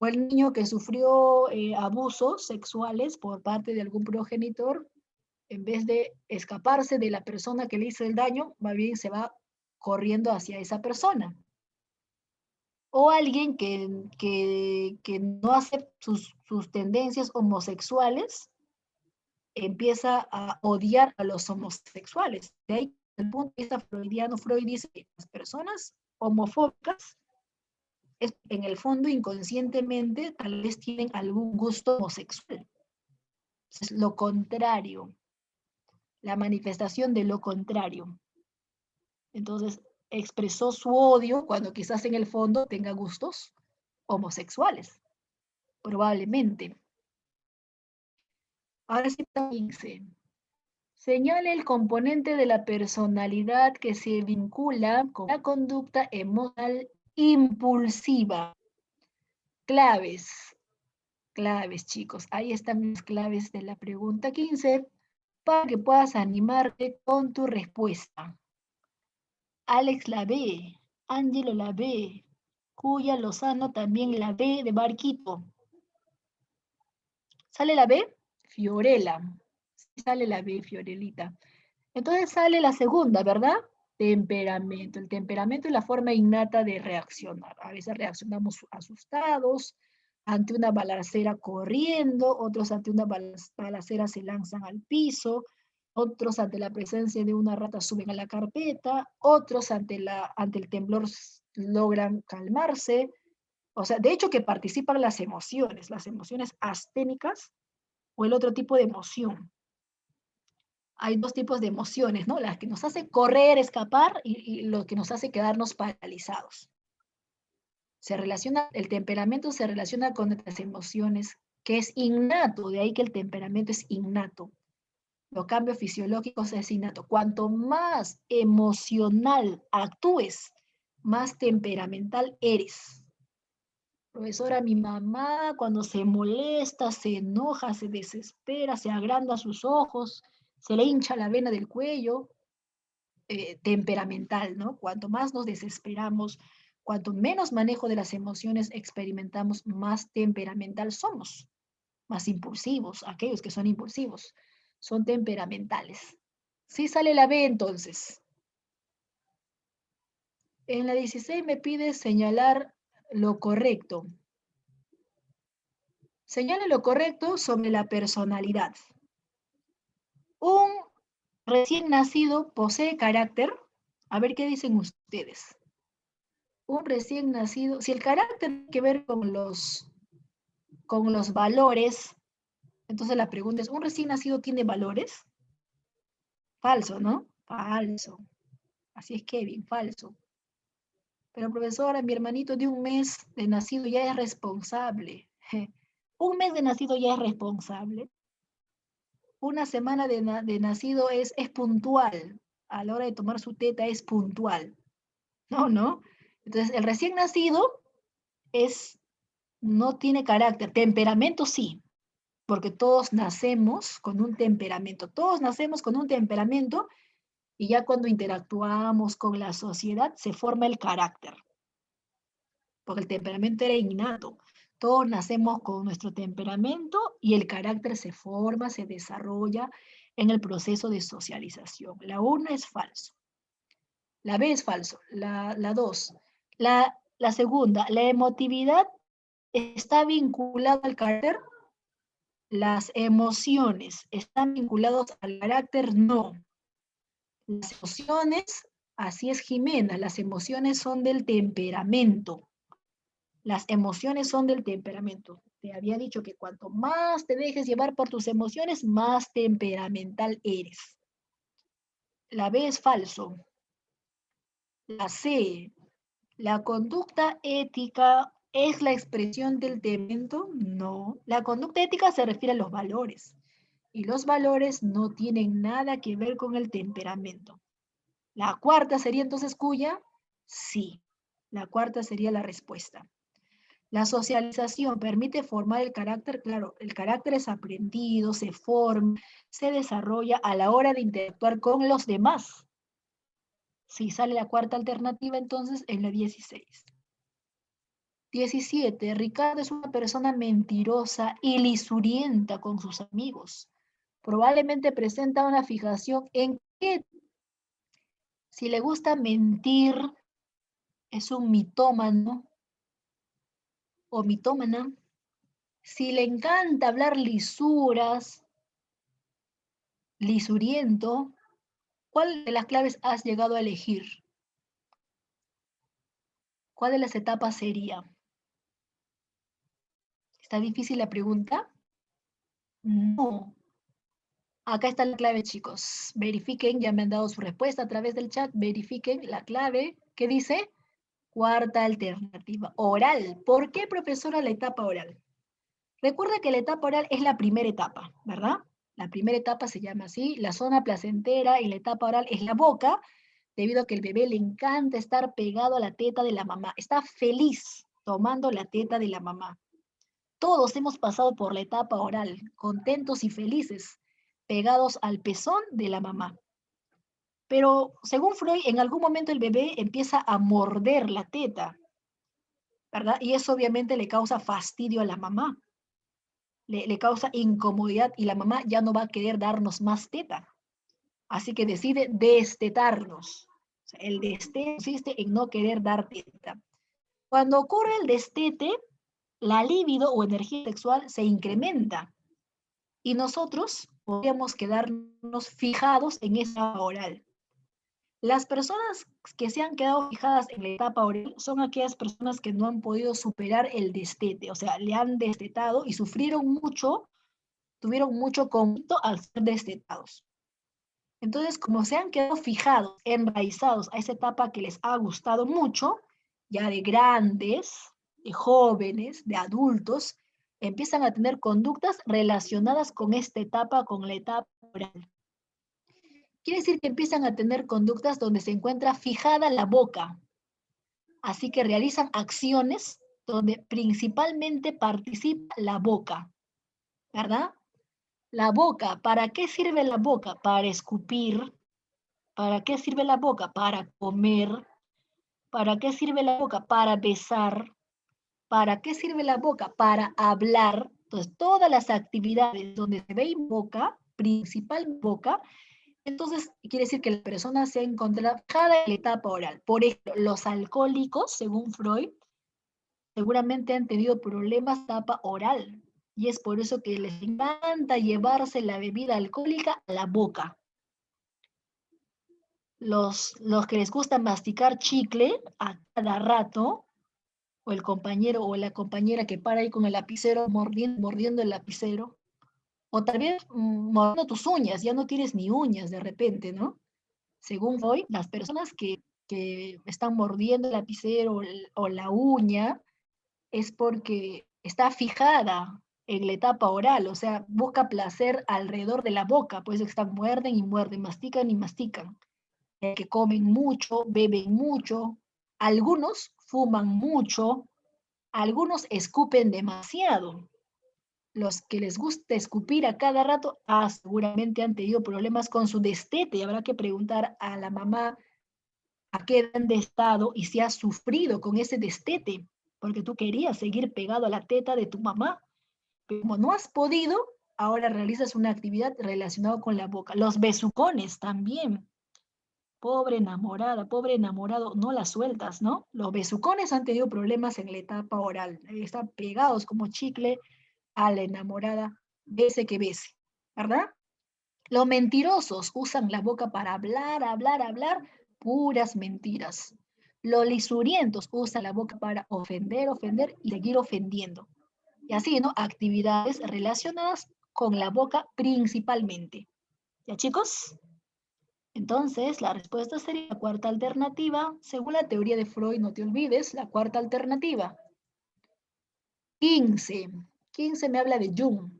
O el niño que sufrió abusos sexuales por parte de algún progenitor, en vez de escaparse de la persona que le hizo el daño, más bien se va corriendo hacia esa persona. O alguien que no acepta sus tendencias homosexuales, empieza a odiar a los homosexuales. De ahí el punto de vista freudiano, Freud dice que las personas homofóbicas en el fondo inconscientemente tal vez tienen algún gusto homosexual. Es lo contrario, la manifestación de lo contrario. Entonces, expresó su odio cuando quizás en el fondo tenga gustos homosexuales, probablemente. Ahora sí, 15. Señala el componente de la personalidad que se vincula con la conducta emocional impulsiva. Claves, claves, chicos. Ahí están las claves de la pregunta 15 para que puedas animarte con tu respuesta. Alex la ve, Ángelo la ve, Cuya Lozano también la ve de Barquito. ¿Sale la B? Fiorella. Sí sale la B, Fiorelita. Entonces sale la segunda, ¿verdad? Temperamento. El temperamento es la forma innata de reaccionar. A veces reaccionamos asustados ante una balacera corriendo, otros ante una balacera se lanzan al piso, otros ante la presencia de una rata suben a la carpeta, otros ante el temblor logran calmarse. O sea, de hecho que participan las emociones asténicas o el otro tipo de emoción. Hay dos tipos de emociones, ¿no? Las que nos hace correr, escapar y lo que nos hace quedarnos paralizados. El temperamento se relaciona con nuestras emociones, que es innato, de ahí que el temperamento es innato. Los cambios fisiológicos es innato. Cuanto más emocional actúes, más temperamental eres. Profesora, mi mamá cuando se molesta, se enoja, se desespera, se agranda sus ojos, se le hincha la vena del cuello, temperamental, ¿no? Cuanto más nos desesperamos, cuanto menos manejo de las emociones experimentamos, más temperamental somos, más impulsivos. Aquellos que son impulsivos son temperamentales. Sí sale la B entonces. En la 16 me pide señalar lo correcto. Señala lo correcto sobre la personalidad. Un recién nacido posee carácter. A ver qué dicen ustedes. Un recién nacido, si el carácter tiene que ver con los valores, entonces la pregunta es, ¿un recién nacido tiene valores? Falso, ¿no? Falso. Así es, Kevin, falso. Pero profesora, mi hermanito de un mes de nacido ya es responsable. Un mes de nacido ya es responsable. Una semana de nacido es puntual. A la hora de tomar su teta es puntual. No, ¿no? Entonces, el recién nacido no tiene carácter. Temperamento sí, porque todos nacemos con un temperamento. Todos nacemos con un temperamento y ya cuando interactuamos con la sociedad se forma el carácter. Porque el temperamento era innato. Todos nacemos con nuestro temperamento y el carácter se forma, se desarrolla en el proceso de socialización. La 1 es falso. La B es falso. La 2. La segunda, ¿la emotividad está vinculada al carácter? Las emociones están vinculadas al carácter, no. Las emociones, así es Jimena, las emociones son del temperamento. Las emociones son del temperamento. Te había dicho que cuanto más te dejes llevar por tus emociones, más temperamental eres. La B es falso. La C, ¿la conducta ética es la expresión del temperamento? No. La conducta ética se refiere a los valores. Y los valores no tienen nada que ver con el temperamento. La cuarta sería entonces cuya, sí. La cuarta sería la respuesta. La socialización permite formar el carácter, claro, el carácter es aprendido, se forma, se desarrolla a la hora de interactuar con los demás. Si sale la cuarta alternativa, entonces en la 16. 17. Ricardo es una persona mentirosa y lisurienta con sus amigos. Probablemente presenta una fijación en qué. Si le gusta mentir, es un mitómano o mitómana. Si le encanta hablar lisuras, lisuriento, ¿cuál de las claves has llegado a elegir? ¿Cuál de las etapas sería? ¿Está difícil la pregunta? No. Acá está la clave, chicos. Verifiquen, ya me han dado su respuesta a través del chat. Verifiquen la clave. ¿Qué dice? Cuarta alternativa, oral. ¿Por qué, profesora, la etapa oral? Recuerda que la etapa oral es la primera etapa, ¿verdad? La primera etapa se llama así, la zona placentera y la etapa oral es la boca, debido a que el bebé le encanta estar pegado a la teta de la mamá. Está feliz tomando la teta de la mamá. Todos hemos pasado por la etapa oral, contentos y felices, pegados al pezón de la mamá. Pero según Freud, en algún momento el bebé empieza a morder la teta, ¿verdad? Y eso obviamente le causa fastidio a la mamá, le causa incomodidad y la mamá ya no va a querer darnos más teta. Así que decide destetarnos. O sea, el destete consiste en no querer dar teta. Cuando ocurre el destete, la libido o energía sexual se incrementa y nosotros podríamos quedarnos fijados en esa oral. Las personas que se han quedado fijadas en la etapa oral son aquellas personas que no han podido superar el destete, o sea, le han destetado y sufrieron mucho, tuvieron mucho conflicto al ser destetados. Entonces, como se han quedado fijados, enraizados a esa etapa que les ha gustado mucho, ya de grandes, de jóvenes, de adultos, empiezan a tener conductas relacionadas con esta etapa, con la etapa oral. Quiere decir que empiezan a tener conductas donde se encuentra fijada la boca. Así que realizan acciones donde principalmente participa la boca, ¿verdad? La boca, ¿para qué sirve la boca? Para escupir. ¿Para qué sirve la boca? Para comer. ¿Para qué sirve la boca? Para besar. ¿Para qué sirve la boca? Para hablar. Entonces, todas las actividades donde se ve en boca, principal boca, entonces quiere decir que la persona se ha encontrado fijada en la etapa oral. Por ejemplo, los alcohólicos, según Freud, seguramente han tenido problemas en la etapa oral. Y es por eso que les encanta llevarse la bebida alcohólica a la boca. Los que les gusta masticar chicle a cada rato, o el compañero o la compañera que para ahí con el lapicero mordiendo el lapicero, o tal vez mordiendo tus uñas, ya no tienes ni uñas de repente, ¿no? Según hoy, las personas que están mordiendo el lapicero o la uña es porque está fijada en la etapa oral, o sea, busca placer alrededor de la boca, pues están muerden y muerden, mastican y mastican. Que comen mucho, beben mucho, algunos fuman mucho, algunos escupen demasiado. Los que les gusta escupir a cada rato, seguramente han tenido problemas con su destete. Habrá que preguntar a la mamá a qué han estado y si has sufrido con ese destete, porque tú querías seguir pegado a la teta de tu mamá, pero como no has podido, ahora realizas una actividad relacionada con la boca. Los besucones también. Pobre enamorada, pobre enamorado, no la sueltas, ¿no? Los besucones han tenido problemas en la etapa oral. Están pegados como chicle a la enamorada, bese que bese, ¿verdad? Los mentirosos usan la boca para hablar, hablar, hablar, puras mentiras. Los lisurientos usan la boca para ofender, ofender y seguir ofendiendo. Y así, ¿no? Actividades relacionadas con la boca principalmente. ¿Ya, chicos? Entonces, la respuesta sería la cuarta alternativa. Según la teoría de Freud, no te olvides, la cuarta alternativa. 15. 15 me habla de Jung.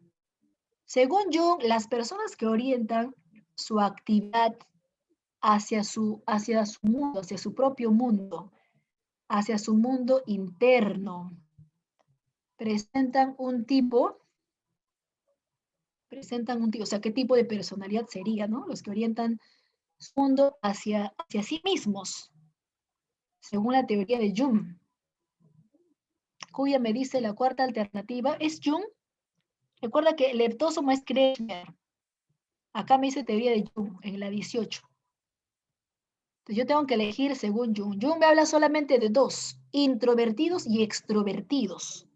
Según Jung, las personas que orientan su actividad hacia su mundo, hacia su propio mundo, hacia su mundo interno, presentan un tipo, o sea, ¿qué tipo de personalidad sería, no? Los que orientan su mundo hacia sí mismos, según la teoría de Jung, cuya me dice la cuarta alternativa, ¿es Jung? Recuerda que el leptósomo es Kretschmer. Acá me dice teoría de Jung, en la 18. Entonces yo tengo que elegir según Jung. Jung me habla solamente de dos, introvertidos y extrovertidos.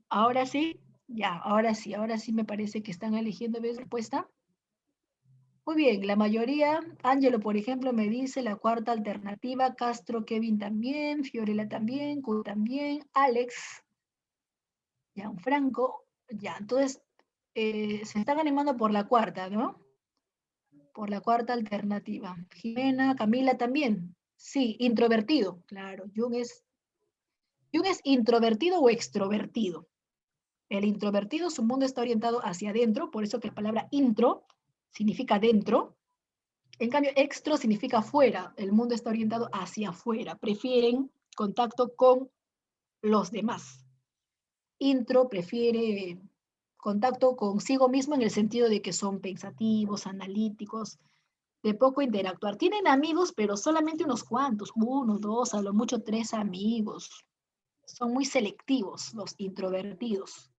Ahora sí, ya, ahora sí me parece que están eligiendo bien respuesta. Muy bien, la mayoría, Ángelo, por ejemplo, me dice la cuarta alternativa, Castro, Kevin también, Fiorella también, Q también, Alex, Gianfranco, ya, entonces se están animando por la cuarta, ¿no? Por la cuarta alternativa. Jimena, Camila también. Sí, introvertido, claro, Jung es introvertido o extrovertido. El introvertido, su mundo está orientado hacia adentro, por eso que la palabra intro significa dentro. En cambio, extro significa fuera. El mundo está orientado hacia afuera. Prefieren contacto con los demás. Intro prefiere contacto consigo mismo en el sentido de que son pensativos, analíticos, de poco interactuar. Tienen amigos, pero solamente unos cuantos, uno, dos, a lo mucho tres amigos. Son muy selectivos los introvertidos.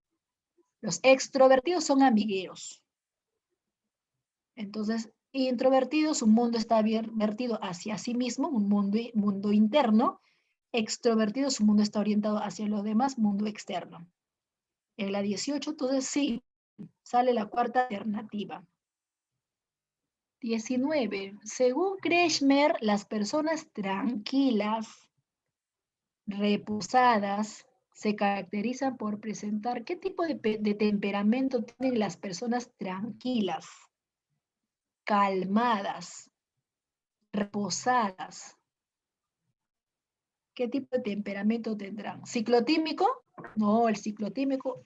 Los extrovertidos son amigueros. Entonces, introvertido, su mundo está vertido hacia sí mismo, un mundo interno. Extrovertido, su mundo está orientado hacia los demás, mundo externo. En la 18, entonces sí, sale la cuarta alternativa. 19. Según Kretschmer, las personas tranquilas, reposadas, se caracterizan por presentar qué tipo de temperamento tienen las personas tranquilas, calmadas, reposadas. ¿Qué tipo de temperamento tendrán? ¿Ciclotímico? No, el ciclotímico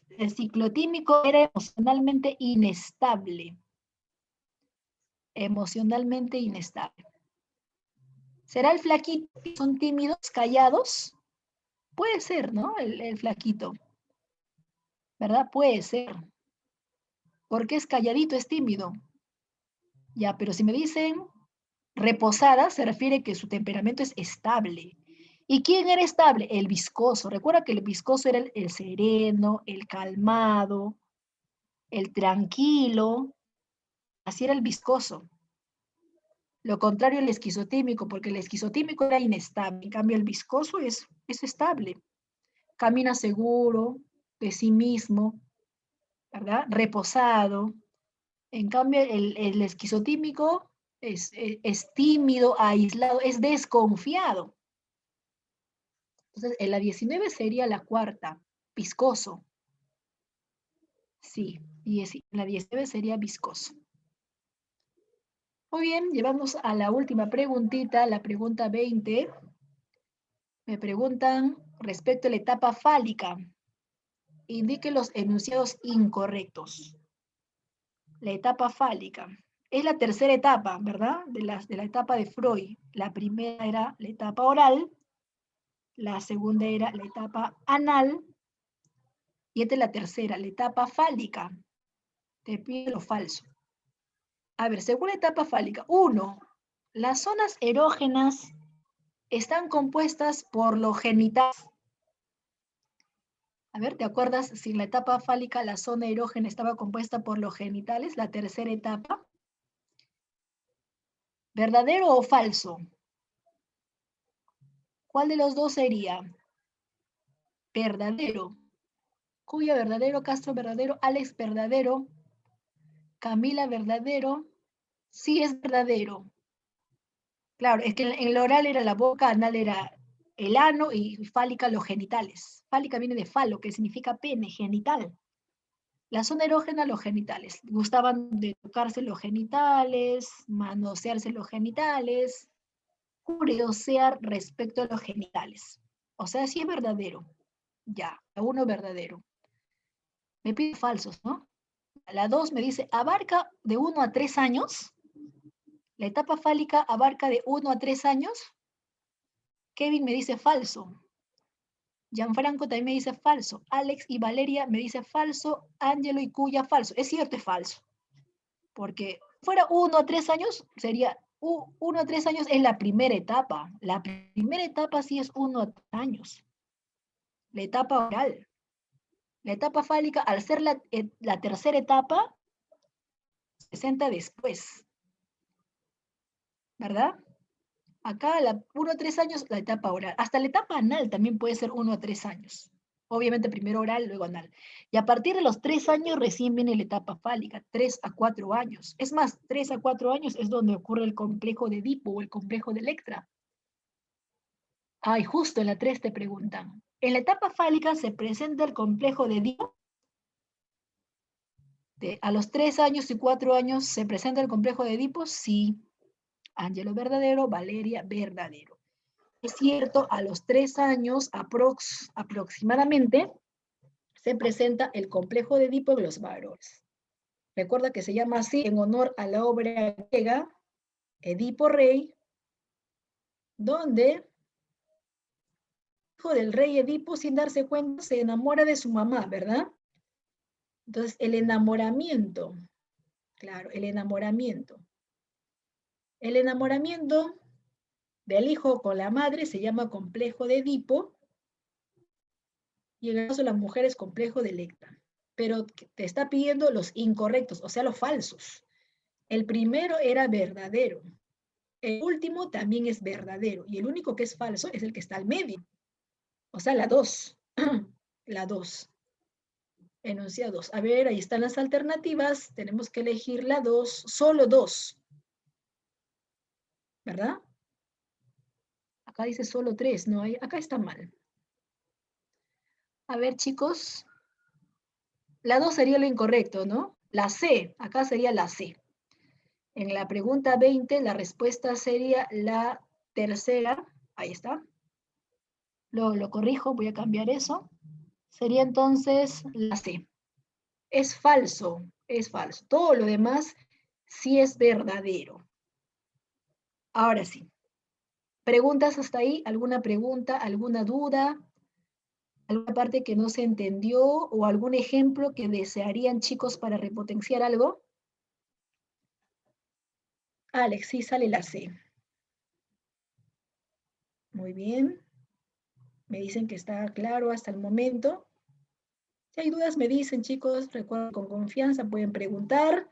era emocionalmente inestable. Emocionalmente inestable. ¿Será el flaquito? ¿Son tímidos, callados? Puede ser, ¿no? El flaquito. ¿Verdad? Puede ser. Porque es calladito, es tímido. Ya, pero si me dicen reposada, se refiere que su temperamento es estable. ¿Y quién era estable? El viscoso. Recuerda que el viscoso era el sereno, el calmado, el tranquilo. Así era el viscoso. Lo contrario el esquizotímico, porque el esquizotímico era inestable. En cambio, el viscoso es estable. Camina seguro, de sí mismo, ¿verdad? Reposado. En cambio, el esquizotímico es tímido, aislado, es desconfiado. Entonces, en la 19 sería la cuarta, viscoso. Sí, la 19 sería viscoso. Muy bien, llevamos a la última preguntita, la pregunta 20. Me preguntan respecto a la etapa fálica. Indique los enunciados incorrectos. La etapa fálica. Es la tercera etapa, ¿verdad? De la etapa de Freud. La primera era la etapa oral, la segunda era la etapa anal, y esta es la tercera, la etapa fálica. Te pido lo falso. A ver, según la etapa fálica. 1. Las zonas erógenas están compuestas por los genitales. A ver, ¿te acuerdas si en la etapa fálica la zona erógena estaba compuesta por los genitales, la tercera etapa? ¿Verdadero o falso? ¿Cuál de los dos sería? Verdadero. Cuya verdadero, Castro verdadero, Alex verdadero, Camila verdadero. Sí es verdadero. Claro, es que en el oral era la boca, anal era el ano y fálica los genitales. Fálica viene de falo, que significa pene, genital. La zona erógena, los genitales. Gustaban de tocarse los genitales, manosearse los genitales, curiosear respecto a los genitales. O sea, sí es verdadero. Ya, la uno verdadero. Me pide falsos, ¿no? La 2 me dice, abarca de 1 a 3 años. La etapa fálica abarca de 1 a 3 años. Kevin me dice falso. Gianfranco también me dice falso. Alex y Valeria me dice falso. Angelo y Cuya falso. Es cierto, es falso. Porque fuera 1 a 3 años, sería 1 a 3 años es la primera etapa. La primera etapa sí es 1 a 3 años. La etapa oral. La etapa fálica, al ser la tercera etapa, se presenta después. ¿Verdad? Acá, 1 a 3 años, la etapa oral. Hasta la etapa anal también puede ser 1 a 3 años. Obviamente primero oral, luego anal. Y a partir de los 3 años recién viene la etapa fálica, 3 a 4 años. Es más, 3 a 4 años es donde ocurre el complejo de Edipo o el complejo de Electra. Ay, justo en la 3 te preguntan. En la etapa fálica se presenta el complejo de Edipo. A los 3 años y 4 años se presenta el complejo de Edipo, sí. Ángelo verdadero, Valeria verdadero. Es cierto, a los 3 años aproximadamente se presenta el complejo de Edipo en los varones. Recuerda que se llama así en honor a la obra griega Edipo Rey, donde el hijo del rey Edipo, sin darse cuenta, se enamora de su mamá, ¿verdad? Entonces, el enamoramiento, claro, el enamoramiento. El enamoramiento del hijo con la madre se llama complejo de Edipo, y en el caso de las mujeres, complejo de Electra. Pero te está pidiendo los incorrectos, o sea, los falsos. El primero era verdadero. El último también es verdadero. Y el único que es falso es el que está al medio. O sea, la 2. La 2. Enunciados. A ver, ahí están las alternativas. Tenemos que elegir la 2. Solo 2. ¿Verdad? Acá dice solo 3. No, acá está mal. A ver, chicos. La 2 sería lo incorrecto, ¿no? La C. Acá sería la C. En la pregunta 20, la respuesta sería la tercera. Ahí está. Lo corrijo, voy a cambiar eso. Sería entonces la C. Es falso, es falso. Todo lo demás sí es verdadero. Ahora sí. ¿Preguntas hasta ahí? ¿Alguna pregunta, alguna duda? ¿Alguna parte que no se entendió o algún ejemplo que desearían, chicos, para repotenciar algo? Alex, sí sale la C. Muy bien. Me dicen que está claro hasta el momento. Si hay dudas, me dicen, chicos, recuerden, con confianza pueden preguntar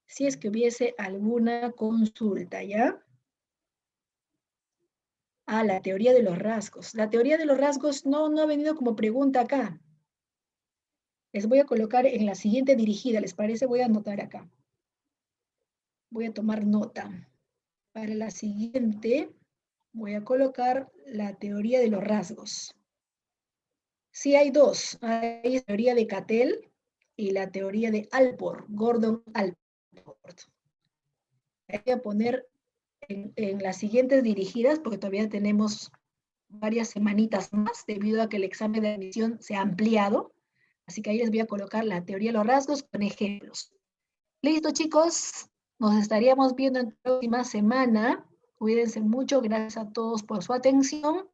si es que hubiese alguna consulta, ¿ya? Ah, la teoría de los rasgos. La teoría de los rasgos no ha venido como pregunta acá. Les voy a colocar en la siguiente dirigida, ¿les parece? Voy a anotar acá. Voy a tomar nota. Para la siguiente, voy a colocar la teoría de los rasgos. Sí, hay dos. Hay la teoría de Cattell y la teoría de Allport, Gordon Allport. Voy a poner en las siguientes dirigidas, porque todavía tenemos varias semanitas más, debido a que el examen de admisión se ha ampliado. Así que ahí les voy a colocar la teoría de los rasgos con ejemplos. Listo, chicos. Nos estaríamos viendo en la próxima semana. Cuídense mucho. Gracias a todos por su atención.